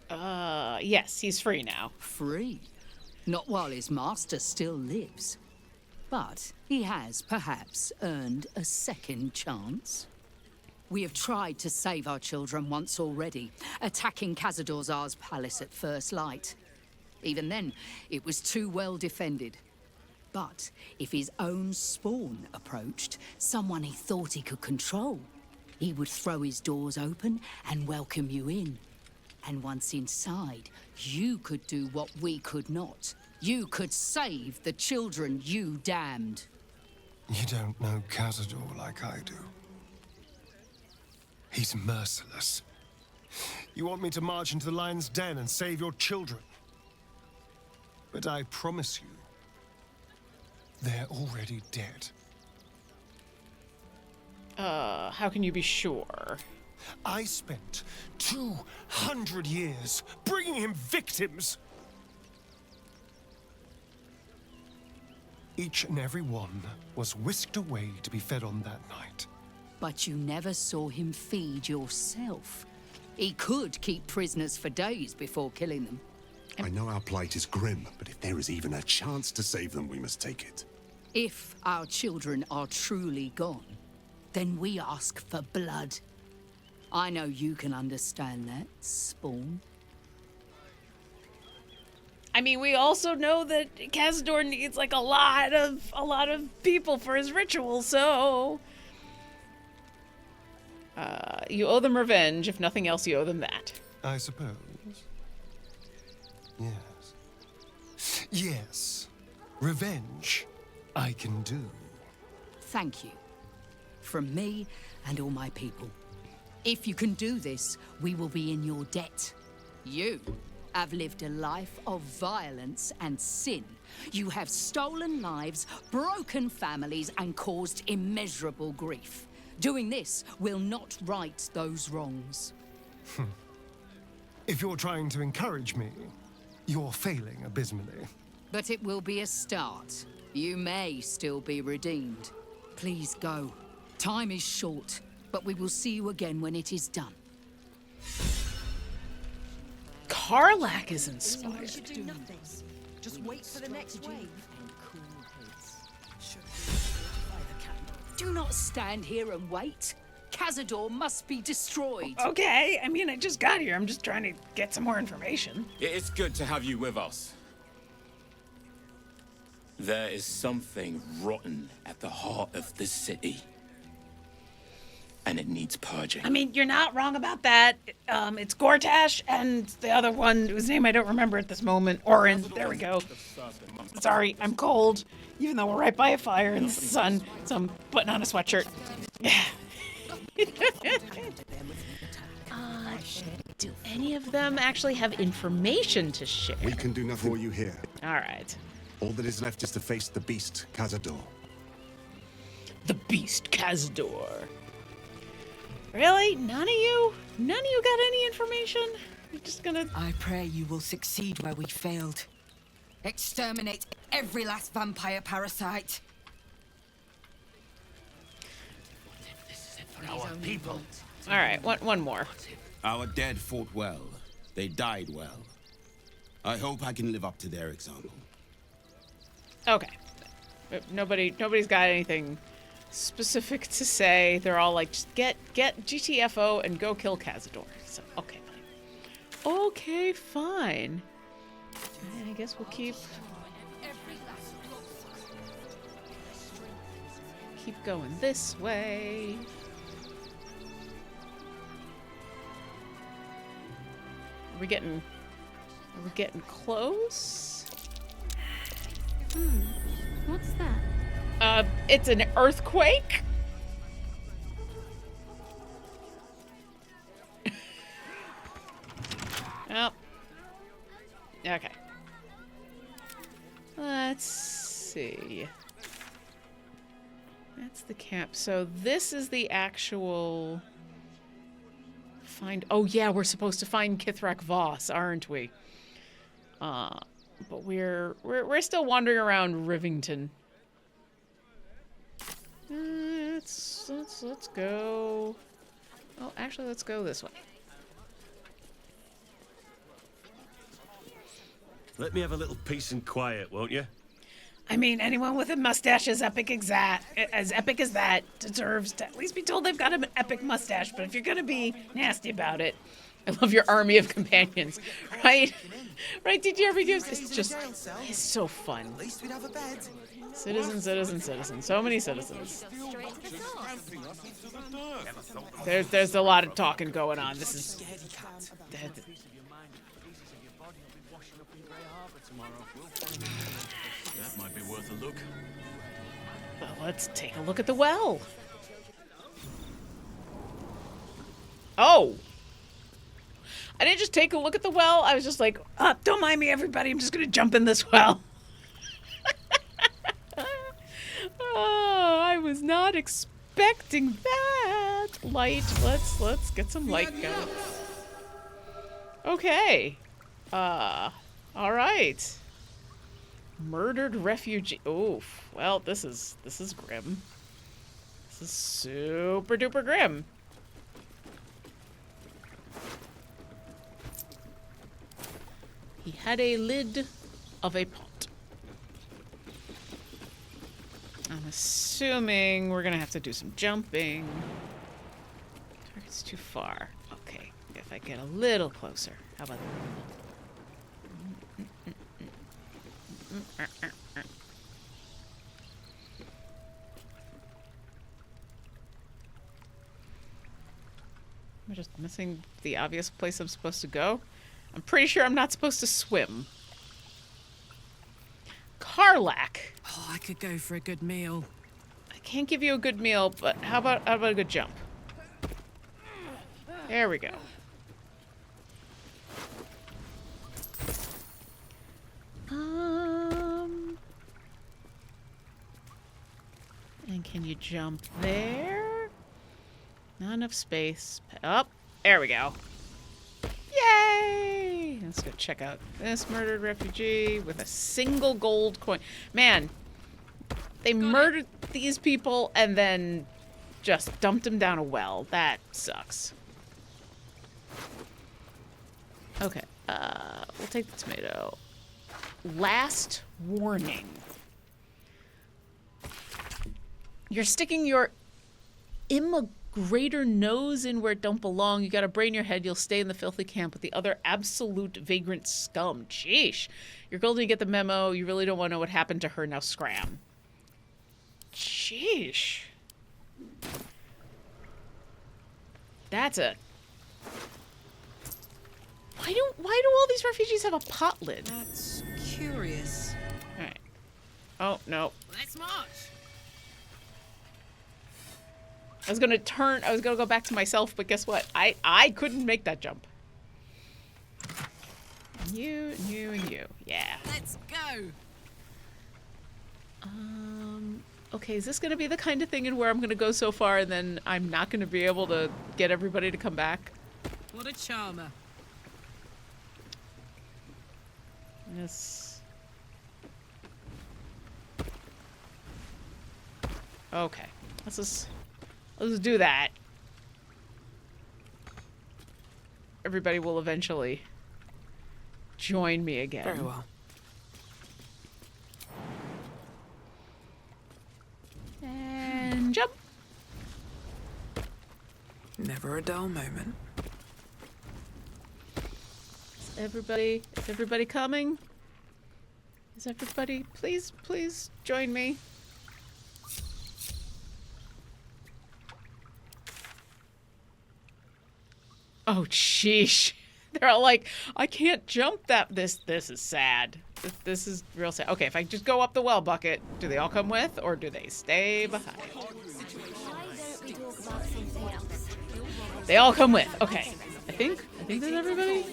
Yes, he's free now. Free? Not while his master still lives. But he has, perhaps, earned a second chance. We have tried to save our children once already, attacking Khazad-dûr'Zar's palace at first light. Even then, it was too well defended. But if his own Spawn approached, someone he thought he could control, he would throw his doors open and welcome you in. And once inside, you could do what we could not. You could save the children you damned. You don't know Khazad-dûr like I do. He's merciless. You want me to march into the lion's den and save your children? But I promise you, they're already dead. How can you be sure? I spent 200 years bringing him victims. Each and every one was whisked away to be fed on that night. But you never saw him feed yourself. He could keep prisoners for days before killing them. I know our plight is grim, but if there is even a chance to save them, we must take it. If our children are truly gone, then we ask for blood. I know you can understand that, Spawn. mean, we also know that Cazador needs like a lot of people for his ritual, so you owe them revenge. If nothing else, you owe them that. I suppose. Yes. Yes. Revenge, I can do. Thank you. From me and all my people. If you can do this, we will be in your debt. You have lived a life of violence and sin. You have stolen lives, broken families, and caused immeasurable grief. Doing this will not right those wrongs. If you're trying to encourage me, you're failing abysmally. But it will be a start. You may still be redeemed. Please go. Time is short, but we will see you again when it is done. Karlach is inspired. We should do nothing. Just wait for the next wave. Do not stand here and wait. Cazador must be destroyed. Okay, I mean, I just got here. I'm just trying to get some more information. It's good to have you with us. There is something rotten at the heart of this city. And it needs purging. I mean, you're not wrong about that. It's Gortash and the other one, whose name I don't remember at this moment. Orin, there we go. Sorry, I'm cold, even though we're right by a fire in the sun, so I'm putting on a sweatshirt. Do any of them actually have information to share? We can do nothing for you here. All right. All that is left is to face the beast, Cazador. The beast, Cazador. Really? None of you? None of you got any information? You're just gonna... I pray you will succeed where we failed. Exterminate every last vampire parasite. Our people. All right, one more. Our dead fought well. They died well. I hope I can live up to their example. Okay. Nobody's got anything specific to say. They're all like, just get GTFO and go kill Cazador. So, okay, fine. Okay, fine. And I guess we'll keep going this way. Are we getting close? What's that? It's an earthquake. Oh. Okay. Let's see. That's the camp. So this is the actual find. Oh yeah, we're supposed to find Kithrak Voss, aren't we? But we're still wandering around Rivington. Let's go. Oh, actually, let's go this way. Let me have a little peace and quiet, won't you? I mean, anyone with a mustache as epic as that deserves to at least be told they've got an epic mustache. But if you're gonna be nasty about it, I love your army of companions, right? Right? Did you ever use this? It's so fun. At least we'd have a bed. Citizen. So many citizens. There's a lot of talking going on. This is. That might be worth a look. Well, let's take a look at the well. Oh! I didn't just take a look at the well. I was just like, don't mind me, everybody. I'm just going to jump in this well. Oh, I was not expecting that. Light. Let's get some light going. Okay. All right. Murdered refugee. Oof. Well, this is grim. This is super duper grim. He had a lid of a pot. I'm assuming we're gonna have to do some jumping. Target's too far. Okay, if I get a little closer. How about that? I'm just missing the obvious place I'm supposed to go. I'm pretty sure I'm not supposed to swim. Karlach. Oh, I could go for a good meal. I can't give you a good meal, but how about a good jump? There we go. And can you jump there? Not enough space. Up. There we go. Yay! Let's go check out this murdered refugee with a single gold coin. Man, they murdered these people and then just dumped them down a well. That sucks. Okay, we'll take the tomato. Last warning. You're sticking your immigrator nose in where it don't belong. You got a brain in your head. You'll stay in the filthy camp with the other absolute vagrant scum. Sheesh. You're going to get the memo. You really don't want to know what happened to her. Now scram. Sheesh. That's a... Why do all these refugees have a pot lid? That's curious. All right. Oh, no. Let's march. I was gonna go back to myself, but guess what? I couldn't make that jump. You, and you, and you. Yeah. Let's go. Okay, is this gonna be the kind of thing in where I'm gonna go so far and then I'm not gonna be able to get everybody to come back? What a charmer. Yes. Okay. Let's just do that. Everybody will eventually join me again. Very well. And jump. Never a dull moment. Is everybody coming? Is everybody, please join me. Oh, sheesh. They're all like, I can't jump that. This is sad. This is real sad. Okay, if I just go up the well bucket, do they all come with or do they stay behind? They all come with. Okay. I think that's everybody.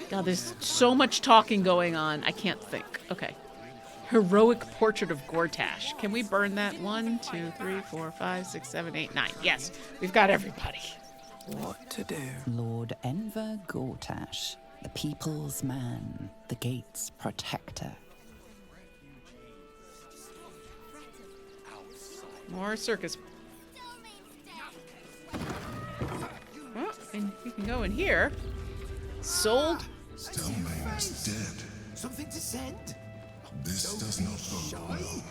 God, there's so much talking going on. I can't think. Okay. Heroic portrait of Gortash. Can we burn that? 1, 2, 3, 4, 5, 6, 7, 8, 9. Yes, we've got everybody. What to do? Lord Enver Gortash, the people's man, the gate's protector. More circus. Oh, and you can go in here. Sold. Stillman is dead. Something to send? This does not bode well.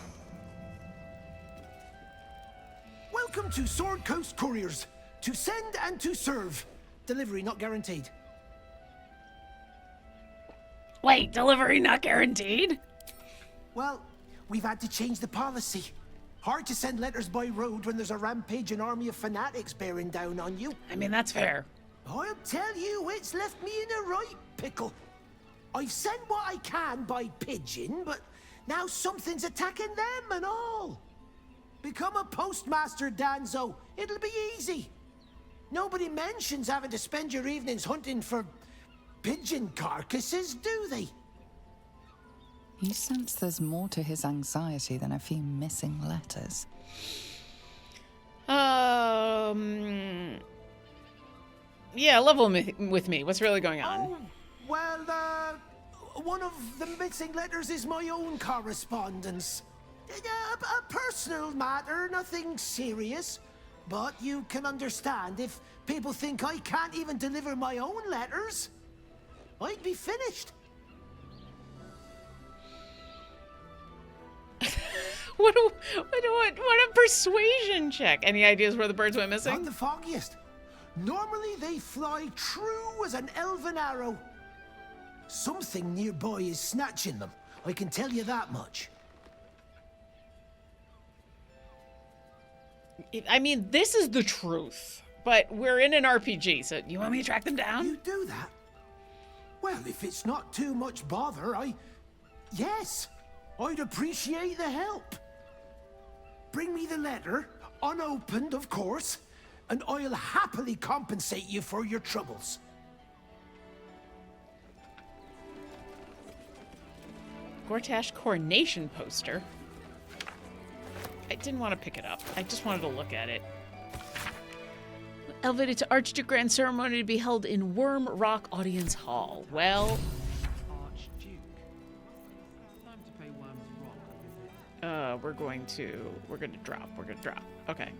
Welcome to Sword Coast Couriers. To send and to serve. Delivery not guaranteed. Wait, delivery not guaranteed? Well, we've had to change the policy. Hard to send letters by road when there's a rampaging army of fanatics bearing down on you. I mean, that's fair. I'll tell you, it's left me in a right pickle. I've sent what I can by pigeon, but now something's attacking them and all. Become a postmaster, Danzo. It'll be easy. Nobody mentions having to spend your evenings hunting for pigeon carcasses, do they? You sense there's more to his anxiety than a few missing letters. Yeah, level with me. What's really going on? Oh, well, one of the missing letters is my own correspondence. A personal matter, nothing serious. But you can understand if people think I can't even deliver my own letters, I'd be finished. What a persuasion check. Any ideas where the birds went missing? Not the foggiest. Normally they fly true as an elven arrow. Something nearby is snatching them. I can tell you that much. I mean, this is the truth, but we're in an RPG, so you want me to track them down? You do that? Well, if it's not too much bother, yes, I'd appreciate the help. Bring me the letter, unopened, of course, and I'll happily compensate you for your troubles. Gortash coronation poster. I didn't want to pick it up. I just wanted to look at it. Elevated to Archduke Grand Ceremony to be held in Worm Rock Audience Hall. Well... we're going to drop. Okay.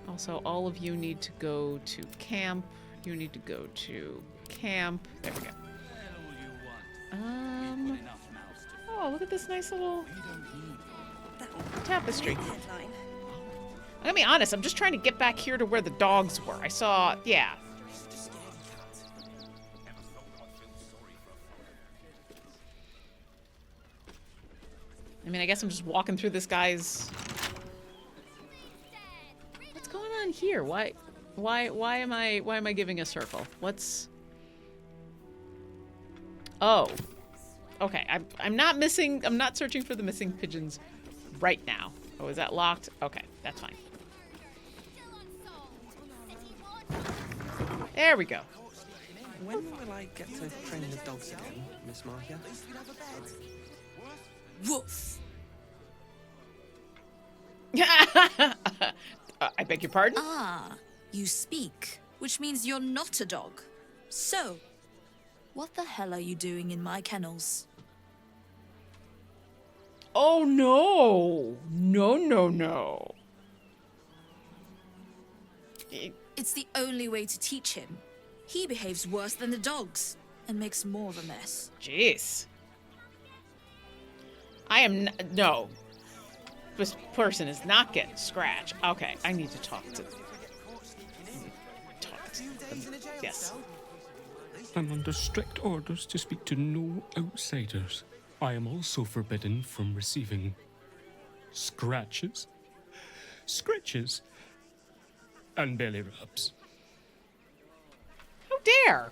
Also, all of you need to go to camp. You need to go to camp. There we go. Oh, look at this nice little tapestry. I'm gonna be honest, I'm just trying to get back here to where the dogs were. I saw, yeah. I mean, I guess I'm just walking through this guy's... What's going on here? Why am I giving a circle? What's... Oh. Okay, I'm not searching for the missing pigeons right now. Oh, is that locked? Okay, that's fine. There we go. When will I get to train the dogs again, Miss Marcia? Woof. I beg your pardon? Ah, you speak, which means you're not a dog. So, what the hell are you doing in my kennels? Oh no! No. It's the only way to teach him. He behaves worse than the dogs and makes more of a mess. Jeez. No. This person is not getting scratched. Okay, I need to talk to them. Yes. I'm under strict orders to speak to no outsiders. I am also forbidden from receiving scratches, scritches, and belly rubs. How dare?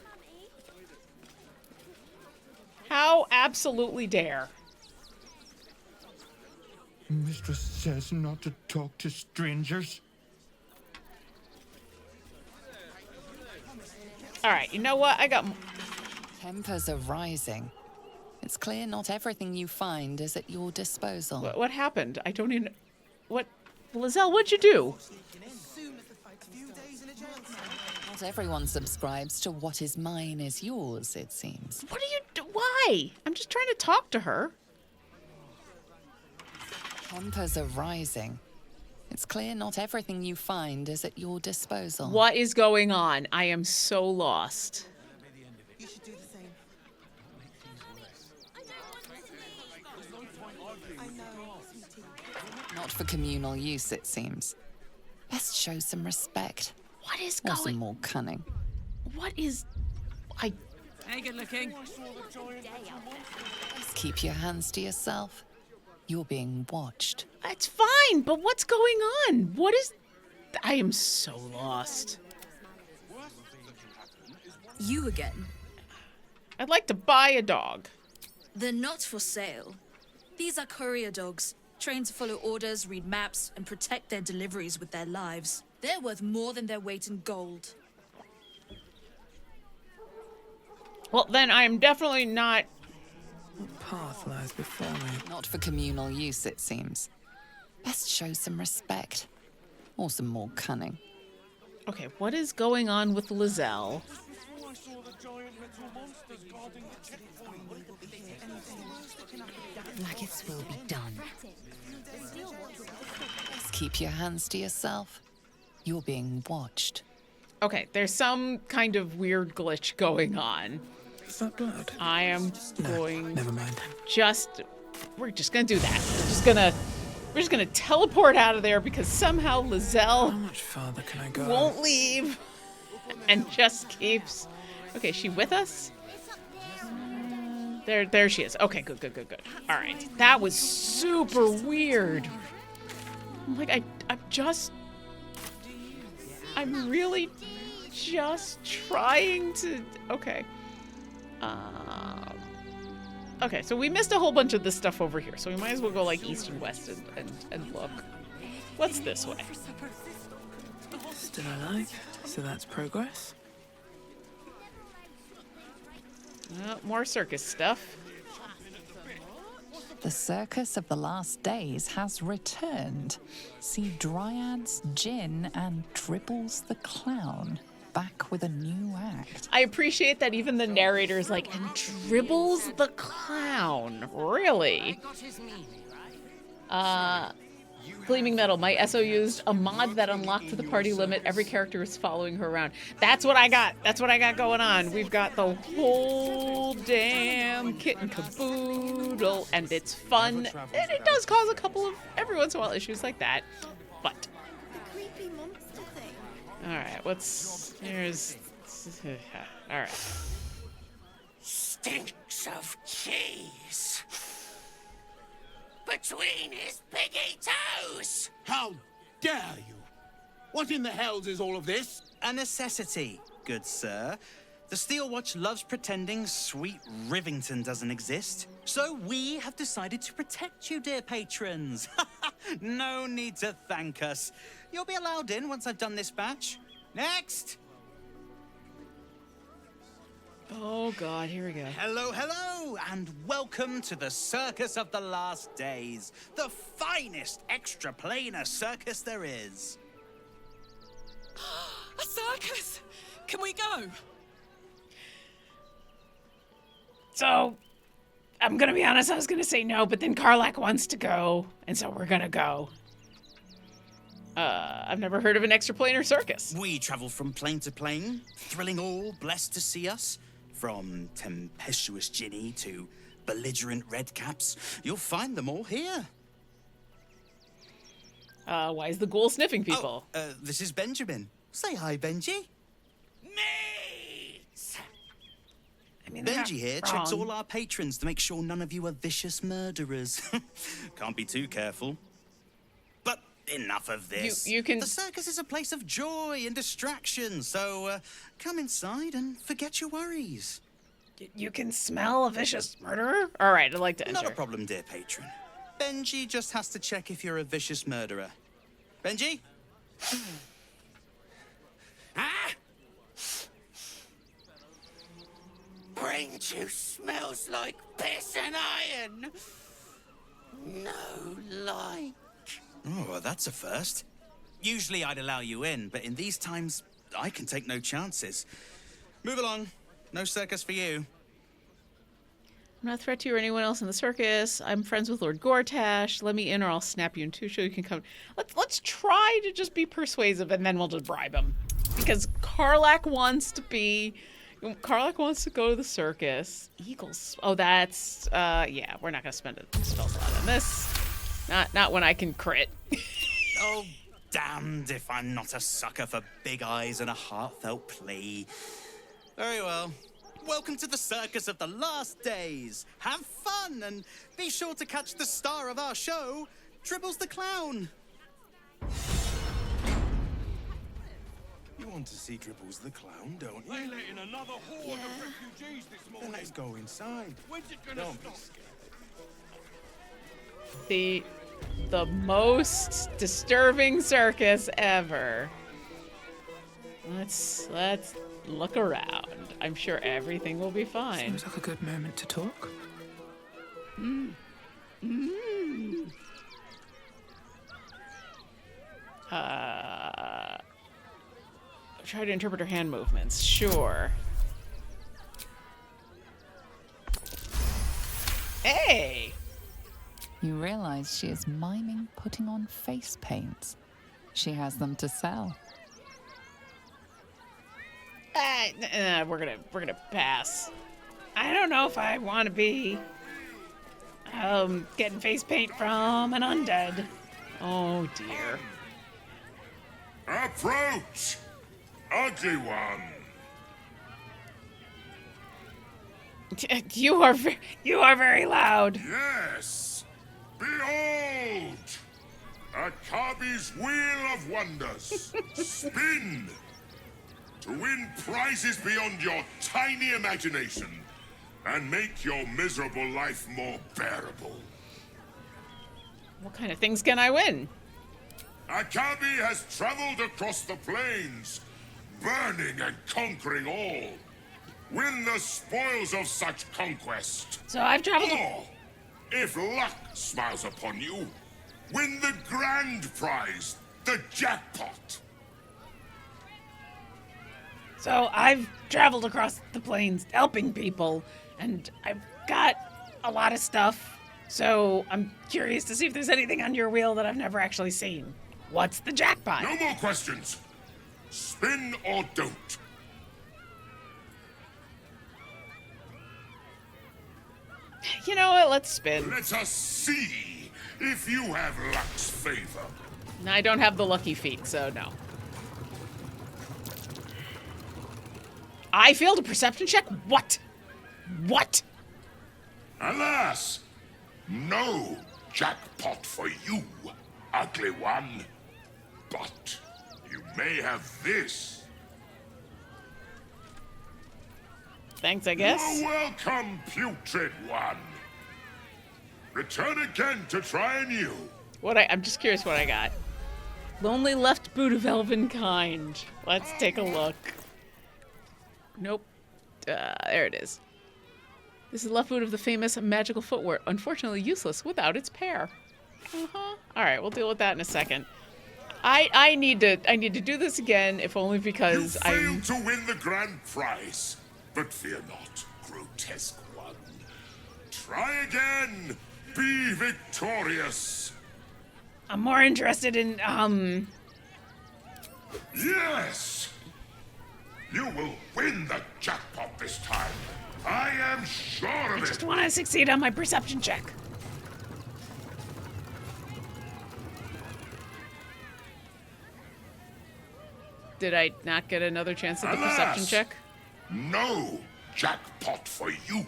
How absolutely dare? Mistress says not to talk to strangers. All right, you know what? Tempers are rising. It's clear not everything you find is at your disposal. What happened? I don't even... What? Lizelle, what'd you do? Not everyone subscribes to what is mine is yours, it seems. What are you... Why? I'm just trying to talk to her. Tempers are rising. It's clear not everything you find is at your disposal. What is going on? I am so lost. Not for communal use, it seems. Best show some respect. What is or going... some more cunning. What is... Hey, good looking. Just keep your hands to yourself. You're being watched. It's fine, but what's going on? What is... I am so lost. You again. I'd like to buy a dog. They're not for sale. These are courier dogs, trained to follow orders, read maps, and protect their deliveries with their lives. They're worth more than their weight in gold. Well, then I'm definitely not... Path lies before me. Not for communal use, it seems. Best show some respect. Or some more cunning. Okay, what is going on with Lizelle? Blackets will be done. Just keep your hands to yourself. You're being watched. Okay, there's some kind of weird glitch going on. Is that blood? I am going... Never mind. We're just gonna do that. We're just gonna teleport out of there because somehow Lizelle... How much farther can I go? Won't leave. And just keeps... Okay, is she with us? There she is. Okay, good. All right. That was super weird. Like, I'm really just trying to... Okay. Okay, so we missed a whole bunch of this stuff over here, so we might as well go, like, east and west and look. What's this way? Still alive, so that's progress. More circus stuff. The circus of the last days has returned. See Dryads Jin and Dribbles the Clown back with a new act. I appreciate that even the narrator's like, and Dribbles the Clown. Really? Gleaming Metal. My SO used a mod that unlocked the party limit. Every character is following her around. That's what I got. That's what I got going on. We've got the whole damn kit and caboodle, and it's fun. And it does cause a couple of, every once in a while, issues like that. But. Alright, here's. Alright. Stinks of cheese. Between his piggy toes! How dare you? What in the hells is all of this? A necessity, good sir. The Steel Watch loves pretending sweet Rivington doesn't exist. So we have decided to protect you, dear patrons. No need to thank us. You'll be allowed in once I've done this batch. Next! Oh god, here we go. Hello, and welcome to the Circus of the Last Days, the finest extra-planar circus there is. A circus! Can we go? So, I'm gonna be honest, I was gonna say no, but then Karlach wants to go, and so we're gonna go. I've never heard of an extra-planar circus. We travel from plane to plane, thrilling all blessed to see us. From tempestuous Ginny to belligerent redcaps, you'll find them all here. Why is the ghoul sniffing people? This is Benjamin. Say hi, Benji. I mean, Benji here checks all our patrons to make sure none of you are vicious murderers. Can't be too careful. But enough of this. You can... The circus is a place of joy and distraction, so come inside and forget your worries. You can smell a vicious murderer? All right, I'd like to enter. Not a problem, dear patron. Benji just has to check if you're a vicious murderer. Benji? Ah! Brain juice smells like piss and iron. No like. Oh, well, that's a first. Usually I'd allow you in, but in these times, I can take no chances. Move along. No circus for you. I'm not a threat to you or anyone else in the circus. I'm friends with Lord Gortash. Let me in or I'll snap you in two so you can come. Let's try to just be persuasive and then we'll just bribe him. Because Karlach wants to go to the circus. Eagles. Oh, that's, yeah, we're not going to spend a spell slot on this. Not when I can crit. Oh, damned if I'm not a sucker for big eyes and a heartfelt plea. Very well. Welcome to the Circus of the Last Days. Have fun and be sure to catch the star of our show, Dribbles the Clown. You want to see Dribbles the Clown, don't you? They let in another horde of refugees this morning. Then let's go inside. When's it gonna Don't stop? The most disturbing circus ever. Let's look around. I'm sure everything will be fine. Seems like a good moment to talk. Try to interpret her hand movements. Sure. Hey! You realize she is miming putting on face paints. She has them to sell. We're gonna pass. I don't know if I want to be getting face paint from an undead. Oh dear. Approach, ugly one. You are very loud. Yes! Behold! Akabi's Wheel of Wonders. Spin! To win prizes beyond your tiny imagination and make your miserable life more bearable. What kind of things can I win? Akabi has traveled across the plains, burning and conquering all. Win the spoils of such conquest. So I've traveled. Or, if luck smiles upon you, win the grand prize, the jackpot. So I've traveled across the plains helping people, and I've got a lot of stuff. So I'm curious to see if there's anything on your wheel that I've never actually seen. What's the jackpot? No more questions. Spin or don't. You know what? Let's spin. Let us see if you have luck's favor. I don't have the lucky feet, so no. I failed a perception check? What? What? Alas, no jackpot for you, ugly one. But you may have this. Thanks, I guess. You're welcome, putrid one. Return again to try anew. I'm just curious what I got. Lonely left boot of elven kind. Let's take a look. Nope. There it is. This is left boot of the famous magical footwear. Unfortunately useless without its pair. All right, we'll deal with that in a second. I need to do this again, if only because You failed to win the grand prize. But fear not, grotesque one. Try again. Be victorious. I'm more interested in, Yes! You will win the jackpot this time. I am sure of it. I just want to succeed on my perception check. Did I not get another chance at the perception check? No jackpot for you,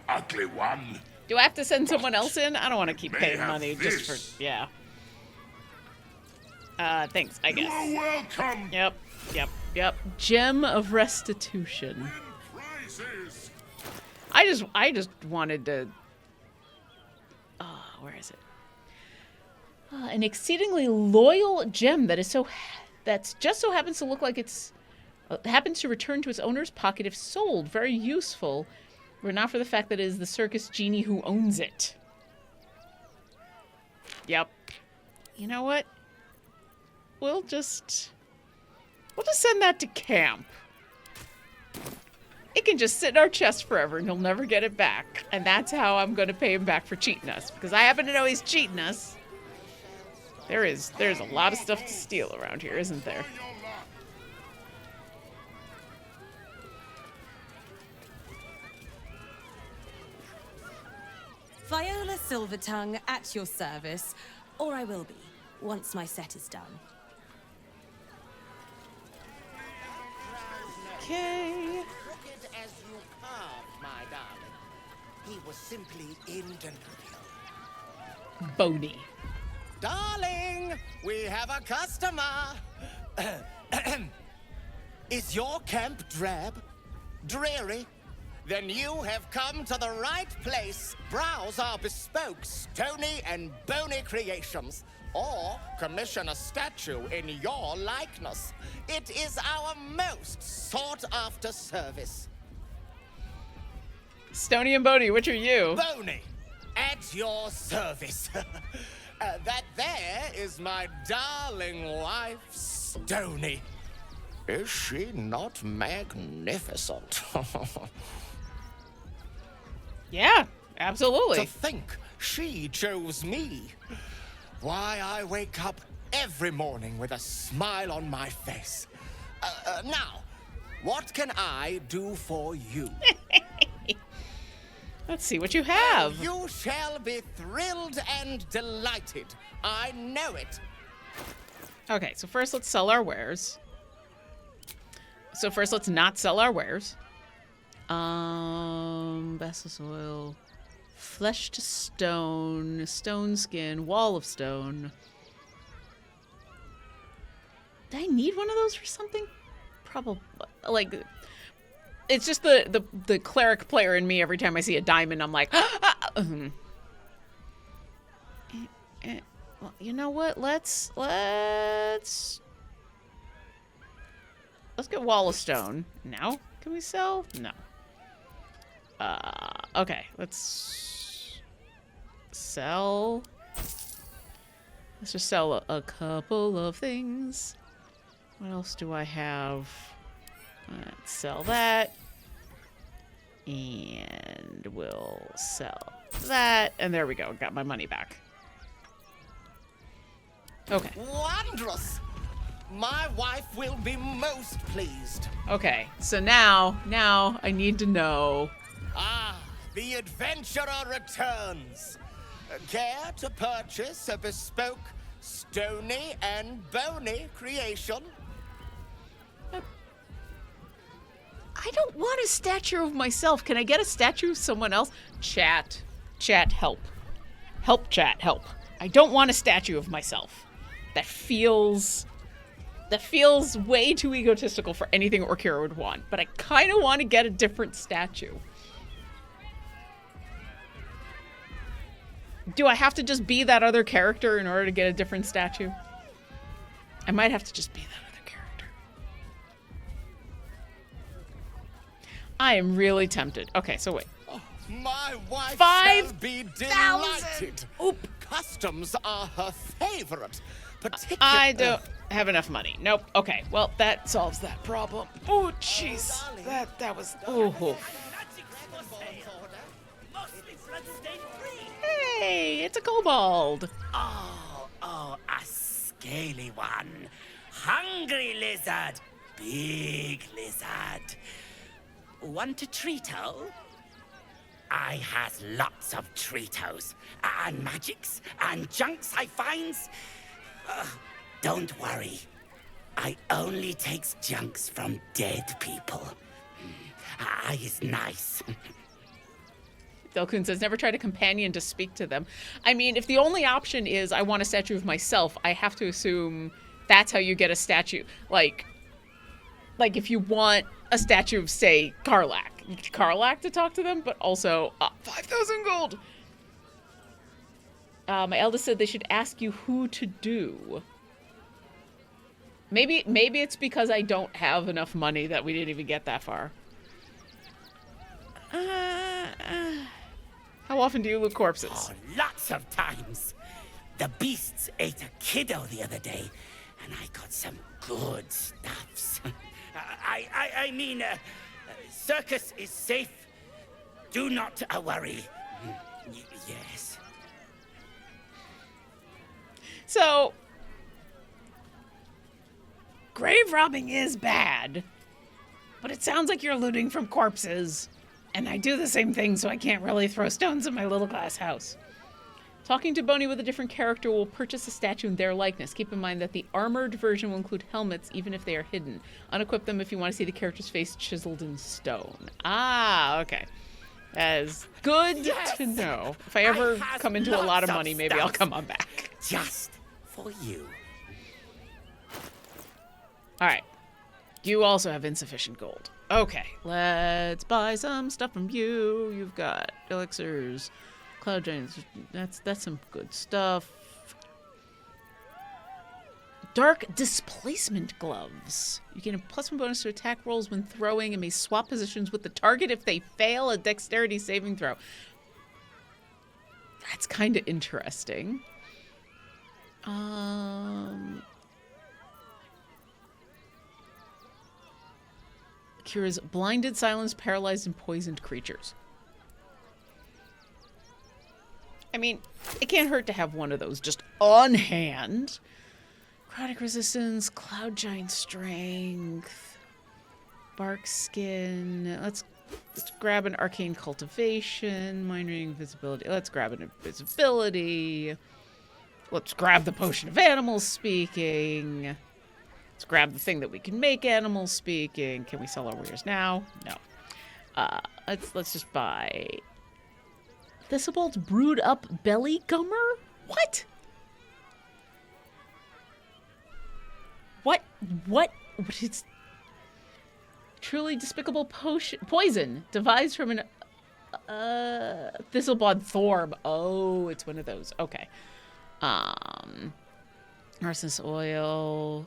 ugly one. Do I have to send someone else in? I don't want to keep paying money just for, yeah. Thanks, I guess. You're welcome. Yep. Gem of Restitution. I just wanted to. Where is it? An exceedingly loyal gem that's just so happens to look like it's happens to return to its owner's pocket if sold. Very useful, were not for the fact that it is the circus genie who owns it. Yep. You know what? We'll just send that to camp. It can just sit in our chest forever and he'll never get it back. And that's how I'm going to pay him back for cheating us. Because I happen to know he's cheating us. There's a lot of stuff to steal around here, isn't there? Viola Silvertongue at your service, or I will be, once my set is done. Okay. Crooked as you carved, my darling. He was simply indelible. Bony. Darling, we have a customer. Is your camp drab? Dreary? Then you have come to the right place. Browse our bespoke, stony and bony creations. Or commission a statue in your likeness. It is our most sought-after service. Stony and Bony, which are you? Bony, at your service. That there is my darling wife, Stony. Is she not magnificent? Yeah, absolutely. To think she chose me. Why, I wake up every morning with a smile on my face. Now, what can I do for you? Let's see what you have. You shall be thrilled and delighted. I know it. Okay, so first let's sell our wares. So first let's not sell our wares. Vessel soil. Flesh to stone. Stone skin. Wall of stone. Do I need one of those for something? Probably. Like, it's just the cleric player in me. Every time I see a diamond, I'm like, well, you know what? Let's get wall of stone. Now, can we sell? No. Okay, let's sell. Let's just sell a couple of things. What else do I have? Let's sell that. And we'll sell that. And there we go. Got my money back. Okay. Wondrous! My wife will be most pleased. Okay, so now I need to know. Ah, the adventurer returns. Care to purchase a bespoke, stony and bony creation? I don't want a statue of myself. Can I get a statue of someone else? Chat, help. Help, chat, help. I don't want a statue of myself. That feels way too egotistical for anything Orkira would want. But I kind of want to get a different statue. Do I have to just be that other character in order to get a different statue? I might have to just be that other character. I am really tempted. Okay, so wait. Oh, my wife 5,000! shall be delighted. Oop. Customs are her favorite. I don't have enough money. Nope. Okay, well, that solves that problem. Oh, jeez. That was... Oh. Hey, it's a kobold. Oh, a scaly one. Hungry lizard. Big lizard. Want a treato? I has lots of treatos. And magics and junks I finds. Don't worry. I only takes junks from dead people. I is nice. Delkun says, never tried a companion to speak to them. I mean, if the only option is I want a statue of myself, I have to assume that's how you get a statue. Like if you want a statue of, say, Karlach to talk to them, but also 5,000 gold. My eldest said they should ask you who to do. Maybe it's because I don't have enough money that we didn't even get that far. How often do you loot corpses? Oh, lots of times. The beasts ate a kiddo the other day, and I got some good stuffs. I mean, circus is safe. Do not worry. Yes. So, grave robbing is bad, but it sounds like you're looting from corpses. And I do the same thing, so I can't really throw stones at my little glass house. Talking to Boney with a different character will purchase a statue in their likeness. Keep in mind that the armored version will include helmets, even if they are hidden. Unequip them if you want to see the character's face chiseled in stone. Ah, okay. That is good to know. If I ever come into a lot of money, maybe I'll come on back. Just for you. All right. You also have insufficient gold. Okay, let's buy some stuff from you. You've got elixirs, cloud giants. That's some good stuff. Dark displacement gloves. You get a +1 bonus to attack rolls when throwing and may swap positions with the target if they fail a dexterity saving throw. That's kind of interesting. Cures blinded, silenced, paralyzed, and poisoned creatures. I mean, it can't hurt to have one of those just on hand. Necrotic resistance, cloud giant strength, bark skin. Let's grab an arcane cultivation, mind reading, invisibility. Let's grab an invisibility. Let's grab the potion of animal speaking. Let's grab the thing that we can make animal speaking. Can we sell our wares now? No. Let's just buy Thistlebald's Brewed Up Belly Gummer? What? What? It's truly despicable poison devised from an Thistlebald Thorb. Oh, it's one of those. Okay. Arsonist oil.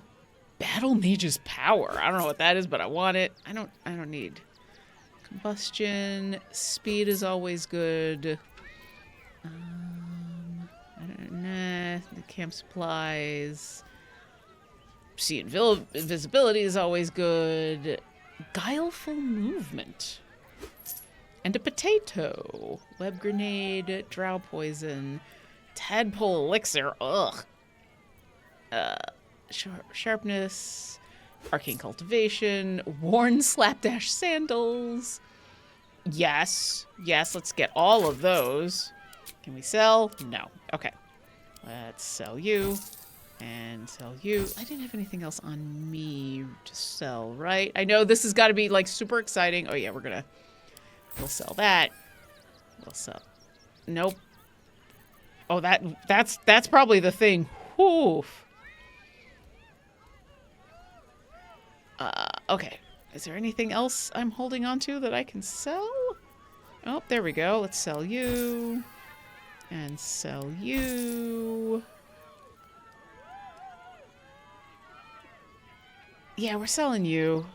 Battle Mage's Power. I don't know what that is, but I want it. I don't need combustion. Speed is always good. I don't know. The camp supplies. See, invisibility is always good. Guileful movement. And a potato. Web grenade. Drow poison. Tadpole elixir. Ugh. Sharpness. Arcane cultivation. Worn slapdash sandals. Yes. Yes, let's get all of those. Can we sell? No. Okay. Let's sell you. And sell you. I didn't have anything else on me to sell, right? I know this has got to be, like, super exciting. Oh, yeah, we'll sell that. We'll sell. Nope. Oh, that's probably the thing. Oof. Okay. Is there anything else I'm holding on to that I can sell? Oh, there we go. Let's sell you. And sell you. Yeah, we're selling you.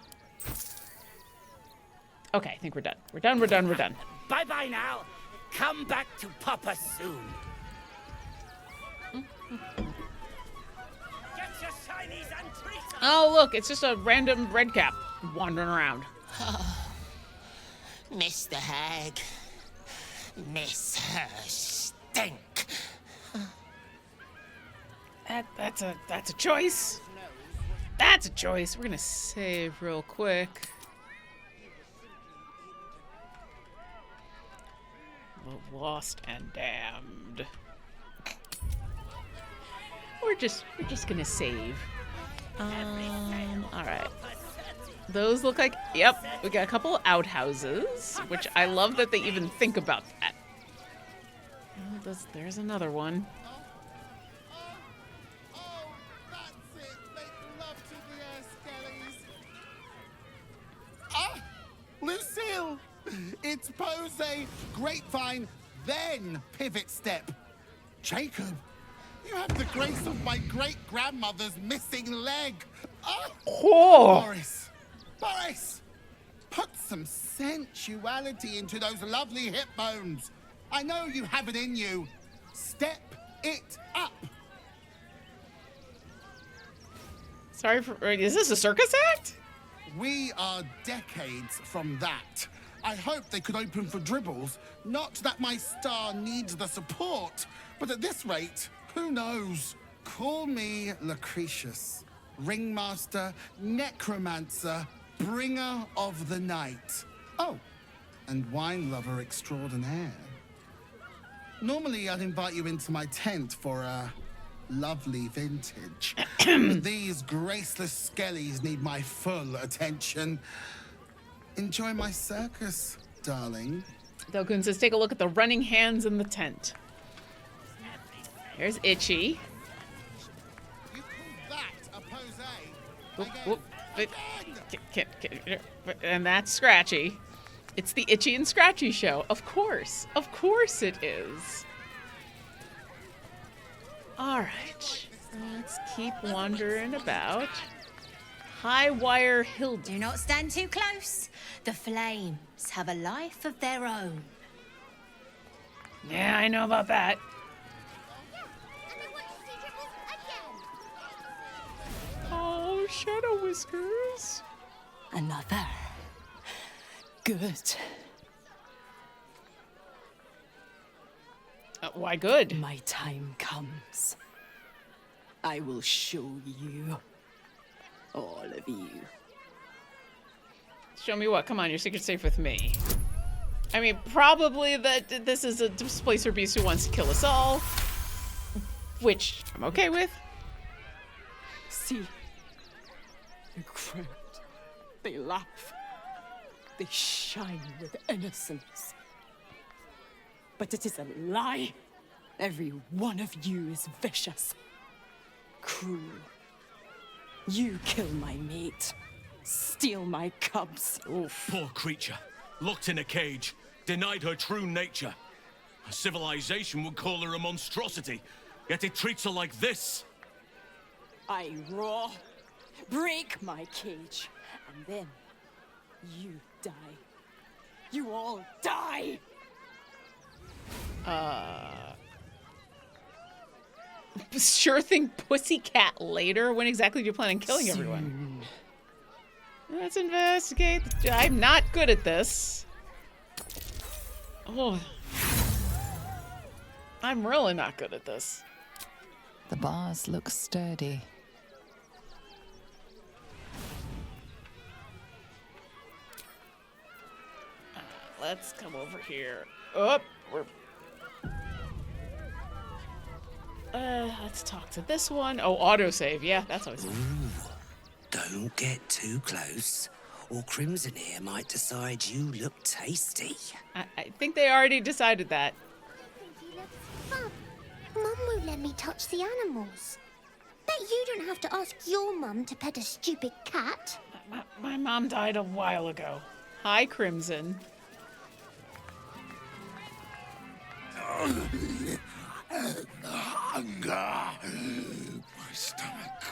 Okay, I think we're done. We're done. Bye-bye now. Come back to Papa soon. Get your shinies and treats. Oh, look, it's just a random red cap wandering around. Mr. Hag. Miss her stink. That's a choice. That's a choice. We're gonna save real quick. Lost and damned. We're just gonna save. All right. Those look like, yep, we got a couple outhouses, which I love that they even think about that. Oh, there's another one. Lucille! It's pose, grapevine, then pivot step. Jacob, you have the grace of my great-grandmother's missing leg. Oh! Boris! Put some sensuality into those lovely hip bones. I know you have it in you. Step it up. Sorry for, is this a circus act? We are decades from that. I hope they could open for dribbles. Not that my star needs the support, but at this rate, who knows? Call me Lucretius, ringmaster, necromancer, bringer of the night. Oh, and wine lover extraordinaire. Normally, I'd invite you into my tent for a lovely vintage. But these graceless skellies need my full attention. Enjoy my circus, darling. Delkun says, take a look at the running hands in the tent. Here's Itchy. You call that a pose? And that's Scratchy. It's the Itchy and Scratchy show. Of course. Of course it is. All right. Let's keep wandering about. Highwire Hill. Do not stand too close. The flames have a life of their own. Yeah, I know about that. Oh, Shadow Whiskers. Another. Good. Why good? My time comes. I will show you. All of you. Show me what? Come on, your secret's safe with me. I mean, probably that this is a displacer beast who wants to kill us all. Which I'm okay with. See. The crowd. They laugh. They shine with innocence. But it is a lie. Every one of you is vicious, cruel. You kill my mate, steal my cubs. Oh, poor creature. Locked in a cage, denied her true nature. A civilization would call her a monstrosity, yet it treats her like this. I roar, break my cage, and then you die. You all die! Sure thing, pussycat later. When exactly do you plan on killing everyone? Let's investigate. I'm not good at this. Oh. I'm really not good at this. The bars look sturdy. Let's come over here. Oh, we're... let's talk to this one. Oh, autosave. Yeah, that's always... Don't get too close, or Crimson here might decide you look tasty. I think they already decided that. Mum won't let me touch the animals. Bet you don't have to ask your mum to pet a stupid cat. My mom died a while ago. Hi, Crimson. Hunger. My stomach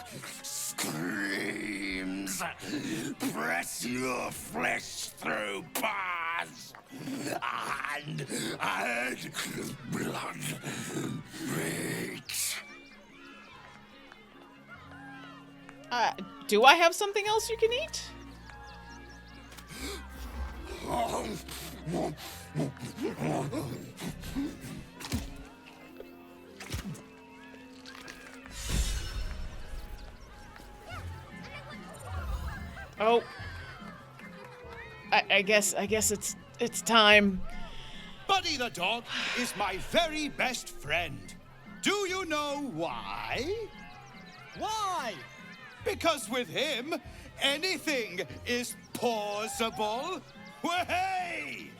screams. Press your flesh through bars. And add blood breaks. Do I have something else you can eat? Oh. I guess it's time. Buddy the dog is my very best friend. Do you know why? Why? Because with him, anything is possible. Way!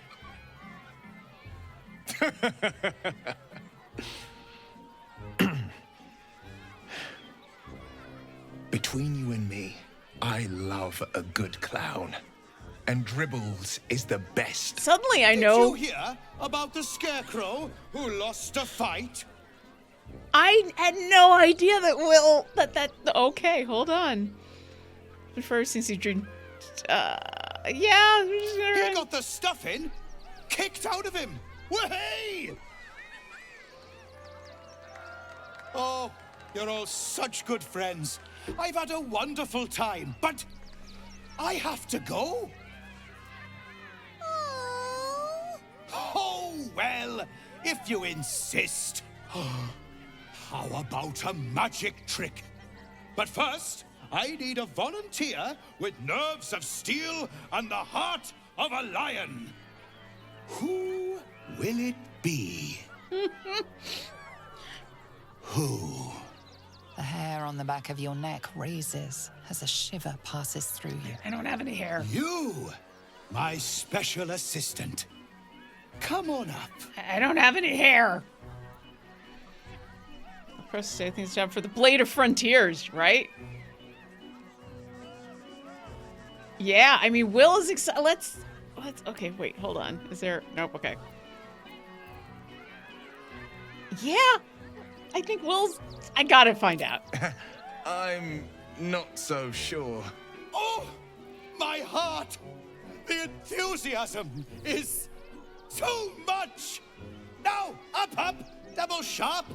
Between you and me, I love a good clown. And Dribbles is the best. Suddenly I know... Did you hear about the scarecrow who lost a fight? I had no idea that Will... Okay, hold on. But first, since he dreamed... yeah. He got the stuffing kicked out of him. Way! Oh, you're all such good friends. I've had a wonderful time, but I have to go. Oh, well, if you insist. How about a magic trick? But first, I need a volunteer with nerves of steel and the heart of a lion. Who will it be? Who? The hair on the back of your neck raises as a shiver passes through you. I don't have any hair. You, my special assistant. Come on up. I don't have any hair. Press say things job for the Blade of Frontiers, right? Yeah, I mean, Will is excited. Let's. Okay, wait, hold on. Is there? Nope. Okay. Yeah, I think Will's. I gotta find out. I'm not so sure. Oh, my heart! The enthusiasm is too much! Now, up, double sharp,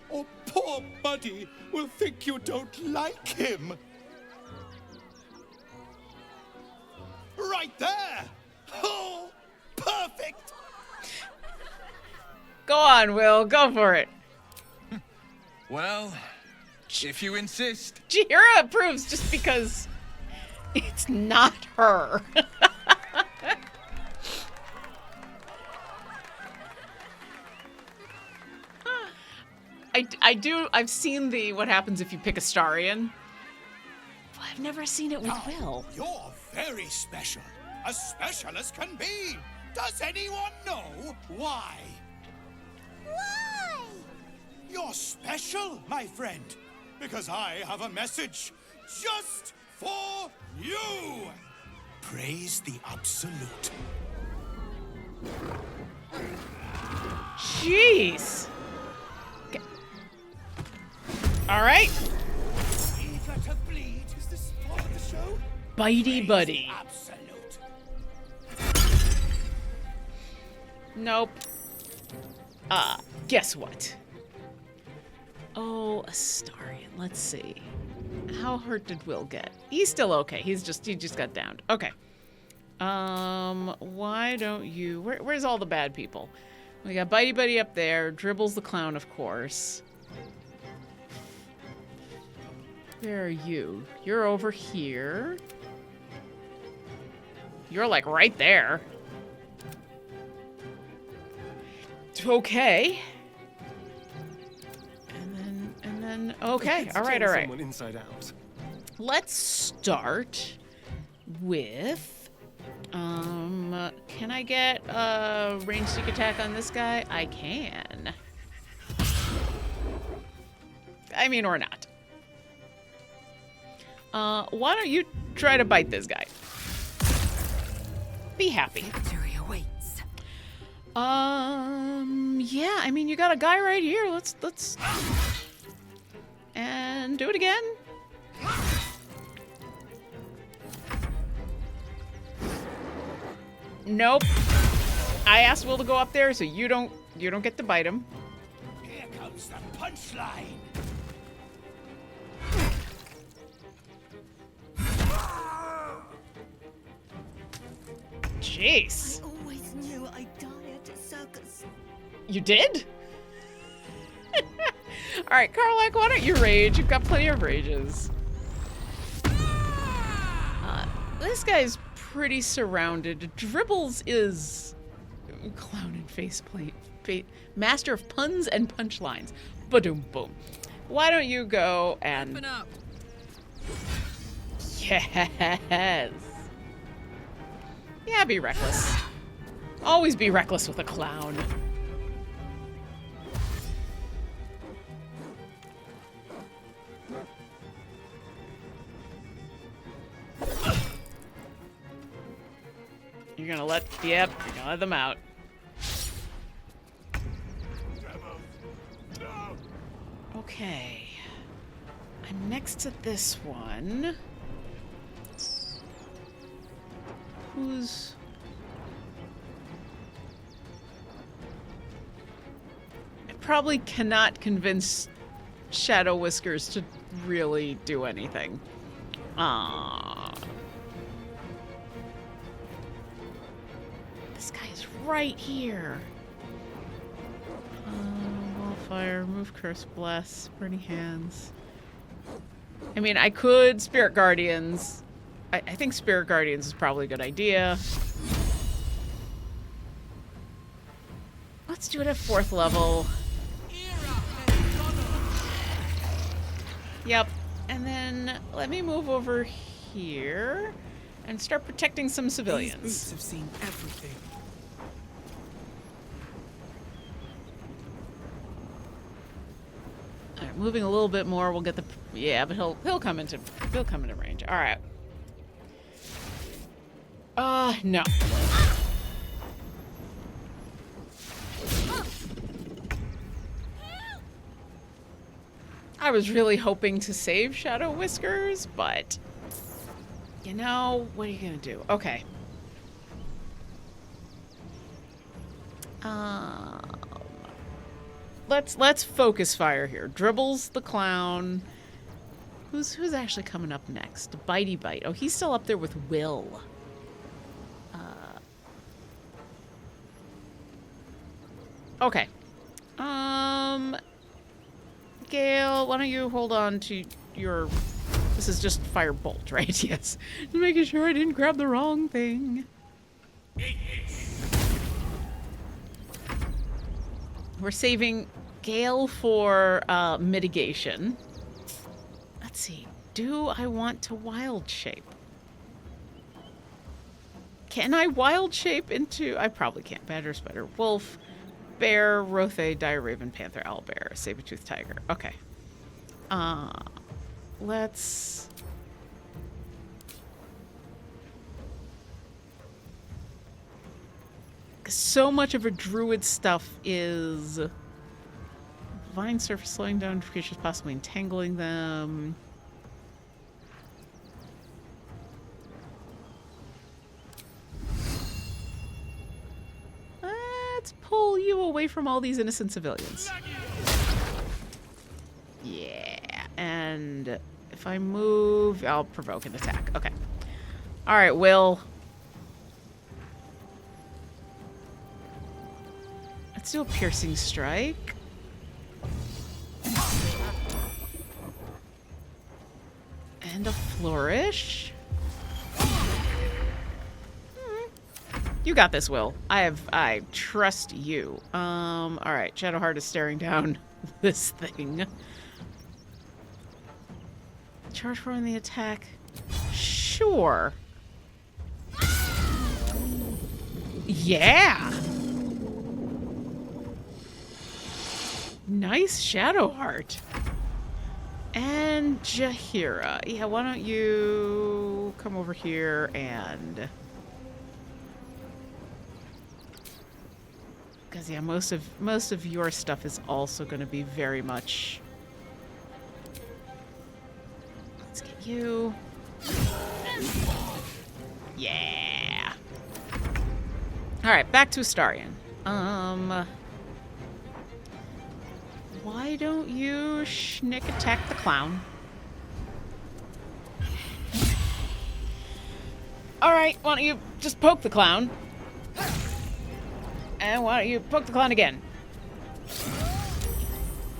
or poor Buddy will think you don't like him. Right there! Oh, perfect! Go on, Will. Go for it. Well, if you insist. Jira approves just because it's not her. I've seen the what happens if you pick Astarion. But I've never seen it with Will. You're very special. as special as can be. Does anyone know why? Why? You're special, my friend, because I have a message just for you. Praise the Absolute. Jeez. Okay. All right. Eager to bleed is the sport of the show. Bitey buddy. Absolute. Nope. Guess what? Oh, Astarion. Let's see. How hurt did Will get? He's still okay. He just got downed. Okay. Why don't you... Where's all the bad people? We got Bitey Buddy up there. Dribbles the clown, of course. Where are you? You're over here. You're like right there. Okay. Okay. Okay. All right. Someone inside out. Let's start with, can I get a ranged sneak attack on this guy? I can. I mean, or not. Why don't you try to bite this guy? Be happy. Victory awaits. Yeah, I mean, you got a guy right here. Let's and do it again. Nope. I asked Will to go up there, so you don't get to bite him. Here comes the punchline. Jeez. I always knew I'd die at a circus. You did? All right, Karlach, why don't you rage? You've got plenty of rages. This guy's pretty surrounded. Dribbles is clown and faceplate. Master of puns and punchlines. Ba-doom boom. Why don't you go and... Open up. Yes. Yeah, be reckless. Always be reckless with a clown. You're gonna let, yep, you're gonna let them out. Okay. I'm next to this one. Who's... I probably cannot convince Shadow Whiskers to really do anything. This guy is right here. Wildfire, remove curse, bless, burning hands. I mean, I could Spirit Guardians. I think Spirit Guardians is probably a good idea. Let's do it at 4th level. Yep. And then let me move over here and start protecting some civilians. These boots have seen everything. All right, moving a little bit more, we'll get the... Yeah, but he'll come into range. All right. No. I was really hoping to save Shadow Whiskers, but you know, what are you gonna do? Okay. Let's focus fire here. Dribbles the clown. Who's actually coming up next? Bitey Bite. Oh, he's still up there with Will. Okay. Gale, why don't you hold on to your... This is just fire bolt, right? Yes. Just making sure I didn't grab the wrong thing. We're saving Gale for mitigation. Let's see. Do I want to wild shape? Can I wild shape into... I probably can't. Badger, spider, wolf, bear, rothe, dire raven, panther, owlbear, saber-toothed tiger. Okay. Let's... So much of a druid stuff is vine surface slowing down creatures, possibly entangling them. Let's pull you away from all these innocent civilians. Yeah, and if I move, I'll provoke an attack. Okay. All right, Will. Let's do a piercing strike. And a flourish. You got this, Will. I trust you. All right. Shadowheart is staring down this thing. Charge for the attack. Sure. Yeah. Nice Shadowheart. And Jaheira. Yeah, why don't you come over here and... Because, yeah, most of your stuff is also going to be very much... Let's get you. Yeah. All right, back to Astarion. Why don't you schnick attack the clown? All right, why don't you just poke the clown? And why don't you poke the clown again?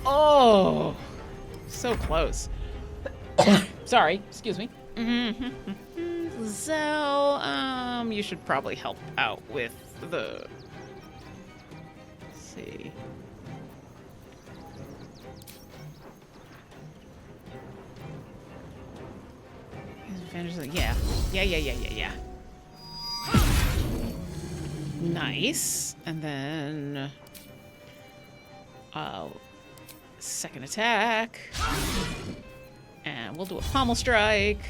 Oh, so close. Sorry, excuse me. Zell, you should probably help out with the... Let's see. Yeah. Nice. And then... second attack. And we'll do a pommel strike.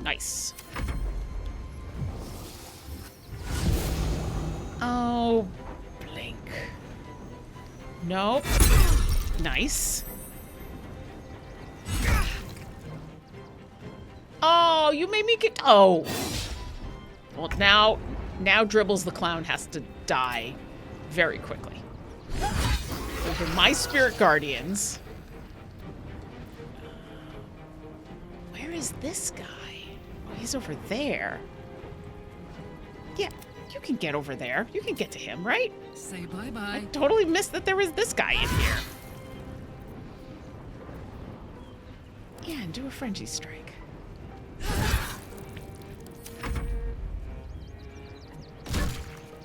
Nice. Oh, blink. Nope. Nice. Oh, you made me get... Oh. Well, now Dribbles the clown has to die very quickly. Those are my spirit guardians. Where is this guy? Oh, he's over there. Yeah, you can get over there. You can get to him, right? Say bye-bye. I totally missed that there was this guy in here. Yeah, and do a frenzy strike.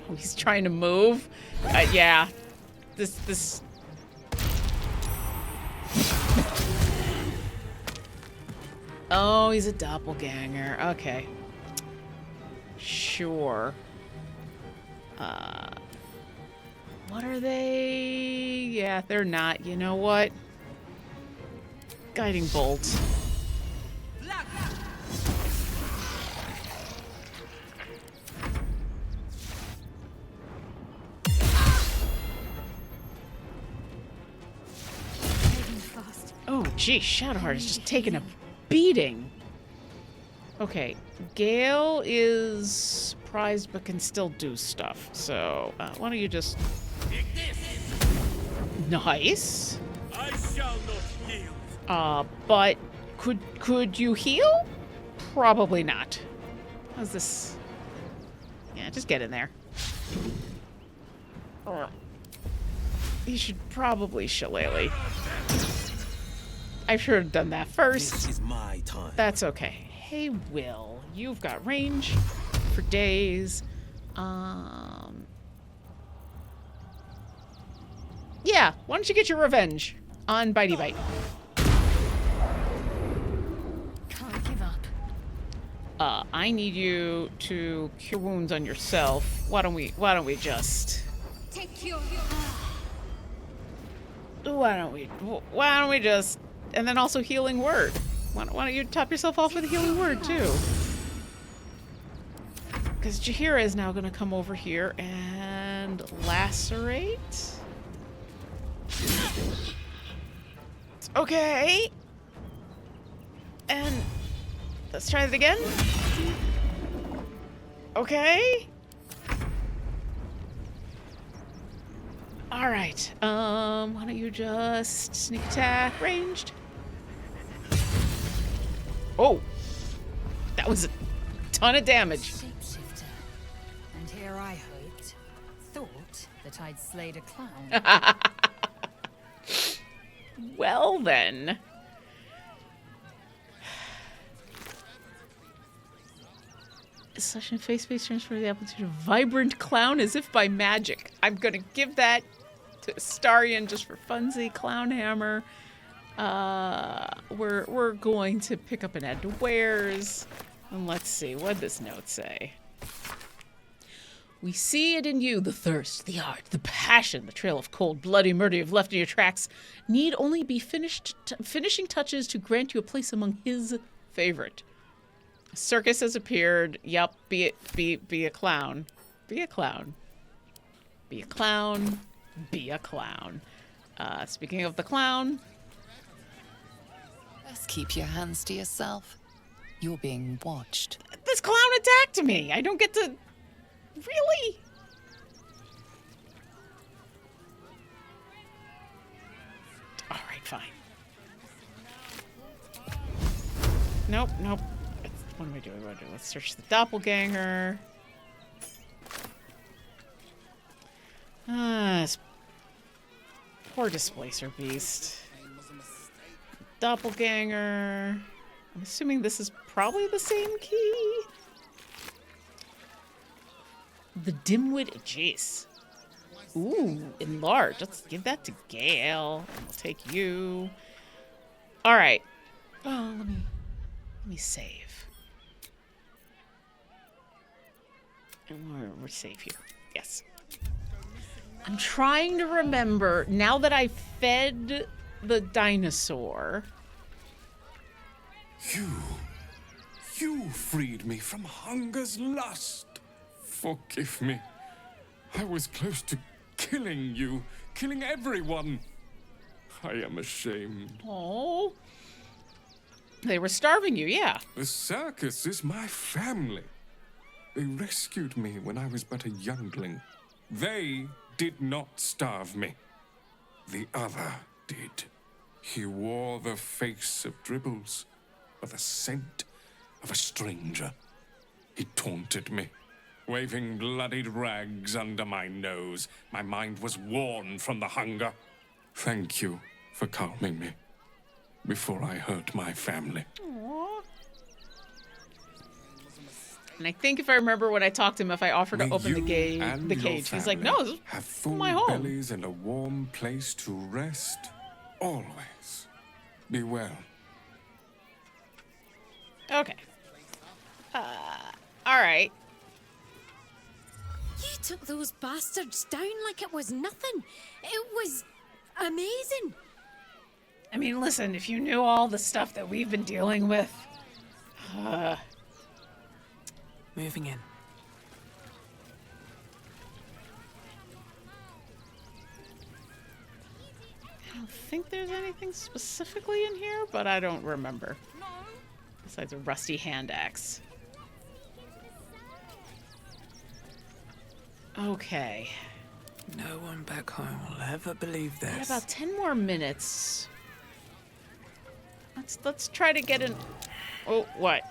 Oh, he's trying to move. Yeah. This. Oh, he's a doppelganger. Okay. Sure. What are they? Yeah, they're not. You know what? Guiding bolt. Oh, geez, Shadowheart is just taking a beating. Okay, Gale is prized but can still do stuff. So, why don't you just... Nice. I shall not yield. But could you heal? Probably not. How's this? Yeah, just get in there. You should probably shillelagh. I should have done that first. This is my time. That's okay. Hey, Will, you've got range for days. Yeah, why don't you get your revenge on Bitey Bite? Can't give I need you to cure wounds on yourself. Why don't we just... Take your... Why don't we just... And then also healing word. Why don't you top yourself off with a healing word, too? Because Jaheira is now going to come over here and lacerate. Okay. And let's try it again. Okay. All right. Why don't you just sneak attack ranged? Oh, that was a ton of damage. Shapeshifter. And here I thought that I'd slayed a clown. Well then. Session face-based transfer the amplitude of vibrant clown as if by magic. I'm gonna give that to Astarion just for funsy. Clown hammer. We're going to pick up and add to wares. And let's see, what'd this note say? We see it in you, the thirst, the art, the passion, the trail of cold, bloody murder you've left in your tracks need only be finishing touches to grant you a place among his favorite. A circus has appeared. Yep, be a clown. Be a clown. Be a clown. Be a clown. Speaking of the clown. Just keep your hands to yourself. You're being watched. This clown attacked me. I don't get to... Really? All right, fine. Nope. What am I doing? Let's search the doppelganger. This poor displacer beast. Doppelganger. I'm assuming this is probably the same key. The dimwit, jeez. Ooh, enlarge. Let's give that to Gale. And we'll take you. All right. Oh, let me save. And we're safe here. Yes. I'm trying to remember now that I fed the dinosaur. You freed me from hunger's lust. Forgive me. I was close to killing you, killing everyone. I am ashamed. Oh. They were starving you, yeah. The circus is my family. They rescued me when I was but a youngling. They did not starve me. The other did. He wore the face of Dribbles, or the scent of a stranger. He taunted me, waving bloodied rags under my nose. My mind was worn from the hunger. Thank you for calming me before I hurt my family. Aww. And I think if I remember when I talked to him, if I offered to open the cage, he's like, no, this have is full my home. bellies and a warm place to rest. Always. Be well. Okay. All right. You took those bastards down like it was nothing. It was amazing. I mean, listen, if you knew all the stuff that we've been dealing with. Moving in. I don't think there's anything specifically in here, but I don't remember. Besides a rusty hand axe. Okay. No one back home will ever believe this. Got about 10 more minutes. Let's try to get an... Oh, what?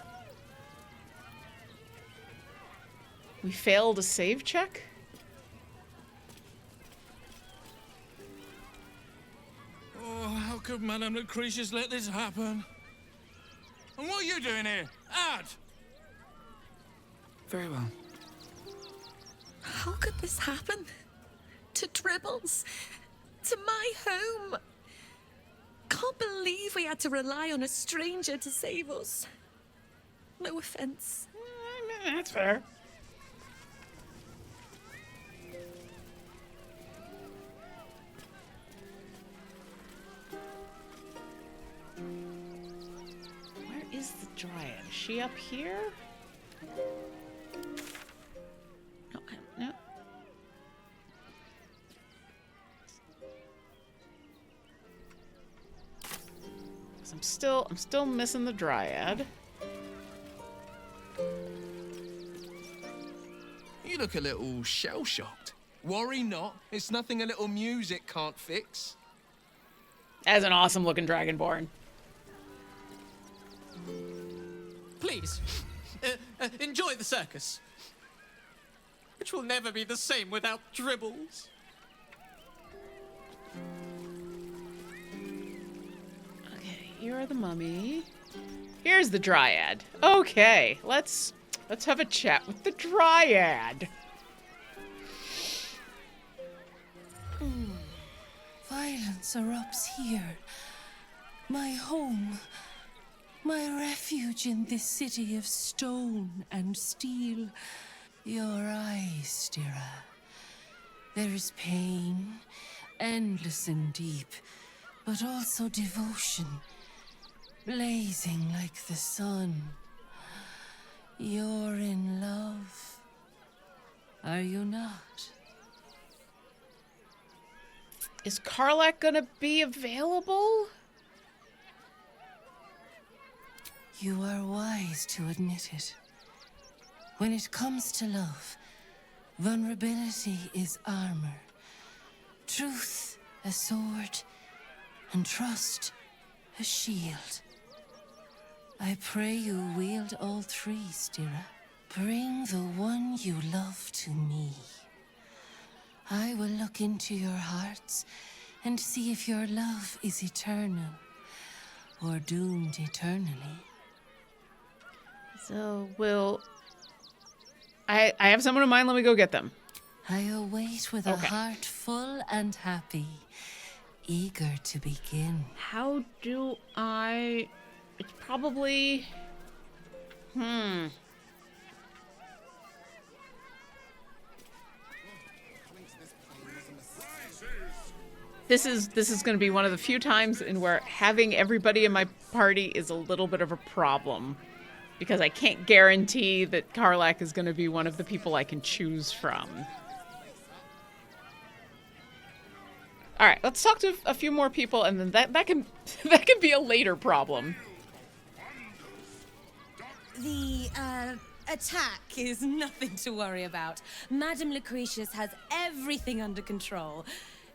We failed a save check? Oh, how could Madame Lucretius let this happen? And what are you doing here? Out! Very well. How could this happen? To Dribbles? To my home? Can't believe we had to rely on a stranger to save us. No offense. That's fair. Where is the Dryad? Is she up here? No. 'Cause I'm still missing the Dryad. You look a little shell-shocked. Worry not. It's nothing a little music can't fix. As an awesome looking dragonborn. Please, enjoy the circus. Which will never be the same without dribbles. Okay, you're the mummy. Here's the Dryad. Okay, let's have a chat with the Dryad. Violence erupts here. My home. My refuge in this city of stone and steel. Your eyes, Stira. There is pain, endless and deep, but also devotion, blazing like the sun. You're in love. Are you not? Is Karlach gonna be available? You are wise to admit it. When it comes to love, vulnerability is armor, truth a sword, and trust a shield. I pray you wield all three, Stira. Bring the one you love to me. I will look into your hearts and see if your love is eternal or doomed eternally. So, I have someone in mind. Let me go get them. I await with a heart full and happy, eager to begin. How do I... It's probably... This is going to be one of the few times in where having everybody in my party is a little bit of a problem. Because I can't guarantee that Karlach is going to be one of the people I can choose from. All right, let's talk to a few more people, and then that can be a later problem. The attack is nothing to worry about. Madame Lucretius has everything under control.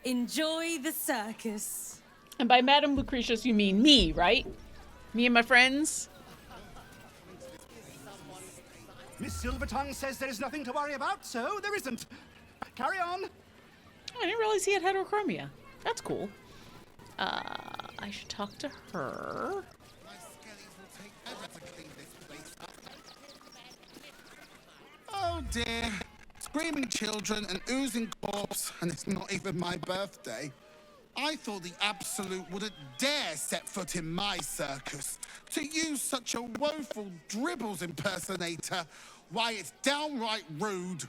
Enjoy the circus. And by Madame Lucretius, you mean me, right? Me and my friends? Miss Silvertongue says there is nothing to worry about, so there isn't. Carry on. Oh, I didn't realize he had heterochromia. That's cool. I should talk to her. Oh dear. Screaming children, an oozing corpse, and it's not even my birthday. I thought the Absolute wouldn't dare set foot in my circus. To use such a woeful dribbles impersonator, why, it's downright rude.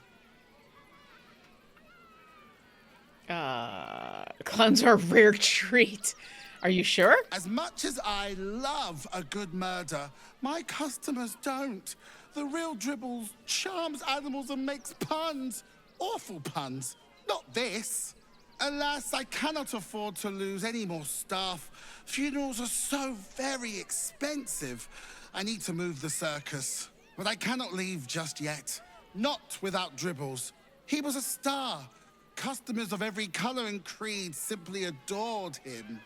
Clowns are a rare treat. Are you sure? As much as I love a good murder, my customers don't. The real Dribbles charms animals and makes puns. Awful puns. Not this. Alas, I cannot afford to lose any more staff. Funerals are so very expensive. I need to move the circus. But I cannot leave just yet. Not without Dribbles. He was a star. Customers of every color and creed simply adored him.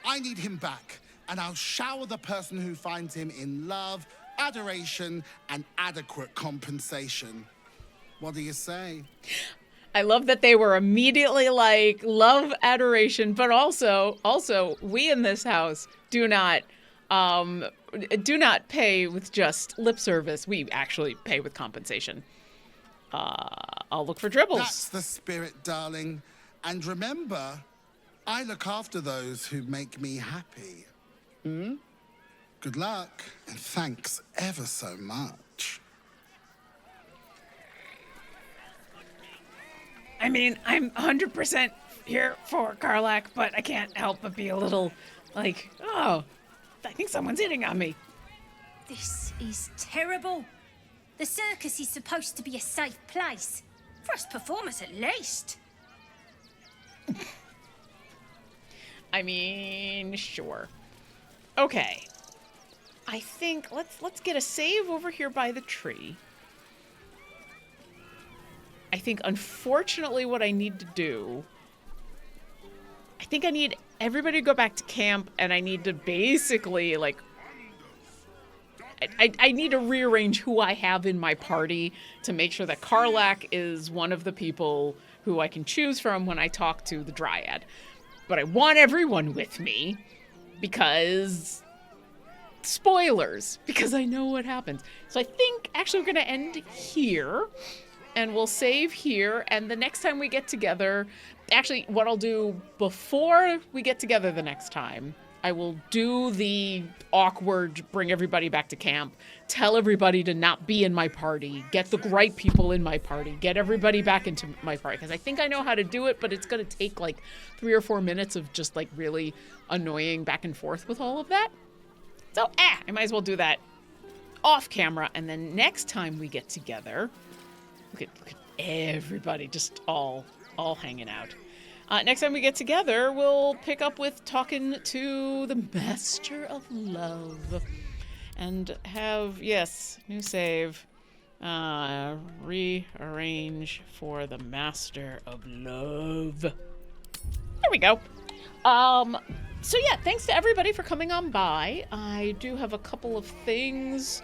I need him back, and I'll shower the person who finds him in love, adoration, and adequate compensation. What do you say? I love that they were immediately like, love, adoration, but also, we in this house do not pay with just lip service. We actually pay with compensation. I'll look for Dribbles. That's the spirit, darling. And remember, I look after those who make me happy. Good Good luck, and thanks ever so much. I mean, I'm 100% here for Karlach, but I can't help but be a little like, oh, I think someone's hitting on me. This is terrible. The circus is supposed to be a safe place. For us performers, at least. I mean, sure. Okay. I think let's get a save over here by the tree. I think, unfortunately, what I need to do... I think I need everybody to go back to camp, and I need to basically, like... I need to rearrange who I have in my party to make sure that Karlach is one of the people who I can choose from when I talk to the Dryad. But I want everyone with me, because... spoilers, because I know what happens. So I think, actually, we're going to end here. And we'll save here, and the next time we get together, actually, what I'll do before we get together the next time, I will do the awkward, bring everybody back to camp, tell everybody to not be in my party, get the right people in my party, get everybody back into my party, because I think I know how to do it, but it's going to take like 3 or 4 minutes of just like really annoying back and forth with all of that. So, I might as well do that off camera, and then next time we get together... Look at everybody just all hanging out. Next time we get together, we'll pick up with talking to the Master of Love. And have, yes, new save. Rearrange for the Master of Love. There we go. So yeah, thanks to everybody for coming on by. I do have a couple of things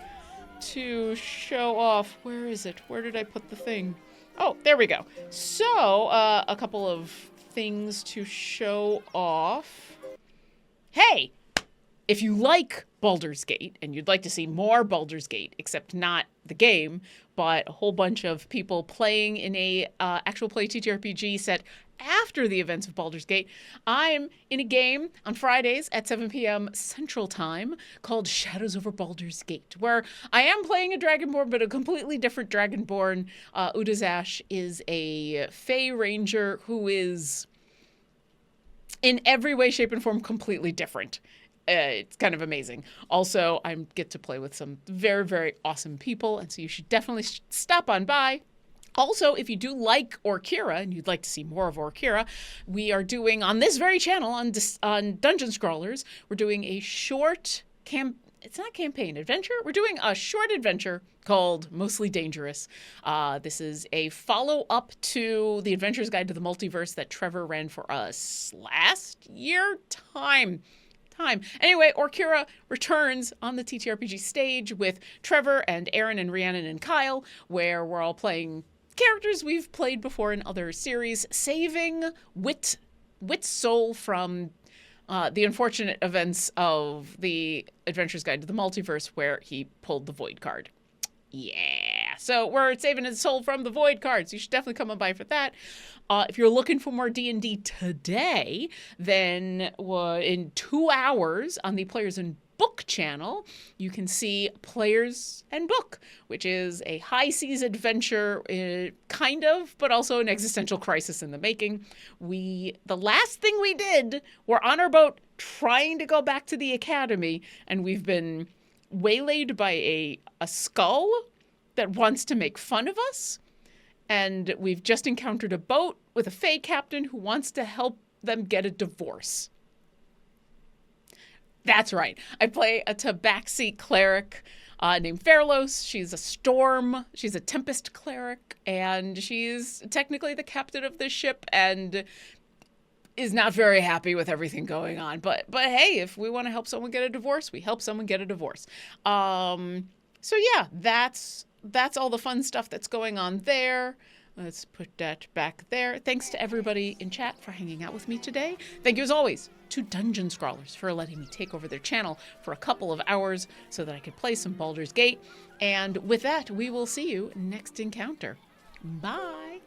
to show off. Where is it? Where did I put the thing? Oh, there we go. So, a couple of things to show off. Hey! If you like Baldur's Gate, and you'd like to see more Baldur's Gate, except not the game, but a whole bunch of people playing in a actual play TTRPG set after the events of Baldur's Gate, I'm in a game on Fridays at 7 p.m. Central Time called Shadows over Baldur's Gate, where I am playing a dragonborn, but a completely different dragonborn. Udazash is a Fey Ranger who is, in every way, shape, and form, completely different. It's kind of amazing. Also, I get to play with some very, very awesome people, and so you should definitely stop on by. Also, if you do like Orkira and you'd like to see more of Orkira, we are doing on this very channel on Dungeon Scrollers, we're doing a short it's not campaign, adventure. We're doing a short adventure called Mostly Dangerous. This is a follow-up to the Adventurer's Guide to the Multiverse that Trevor ran for us last year. Anyway, Orkira returns on the TTRPG stage with Trevor and Aaron and Rhiannon and Kyle, where we're all playing characters we've played before in other series, saving Wit's soul from the unfortunate events of the Adventurer's Guide to the Multiverse, where he pulled the Void card. Yeah, so we're saving his soul from the Void cards. You should definitely come on by for that. If you're looking for more D&D today, then in 2 hours on the Players and Book channel, you can see Players and Book, which is a high seas adventure, kind of, but also an existential crisis in the making. The last thing we did, we're on our boat trying to go back to the academy, and we've been waylaid by a skull that wants to make fun of us. And we've just encountered a boat with a Fey captain who wants to help them get a divorce. That's right. I play a Tabaxi cleric named Fairlos. She's a storm. She's a tempest cleric. And she's technically the captain of this ship and is not very happy with everything going on. But hey, if we want to help someone get a divorce, we help someone get a divorce. So yeah, that's all the fun stuff that's going on there. Let's put that back there. Thanks to everybody in chat for hanging out with me today. Thank you, as always, to Dungeon Scrollers for letting me take over their channel for a couple of hours so that I could play some Baldur's Gate. And with that, we will see you next encounter. Bye.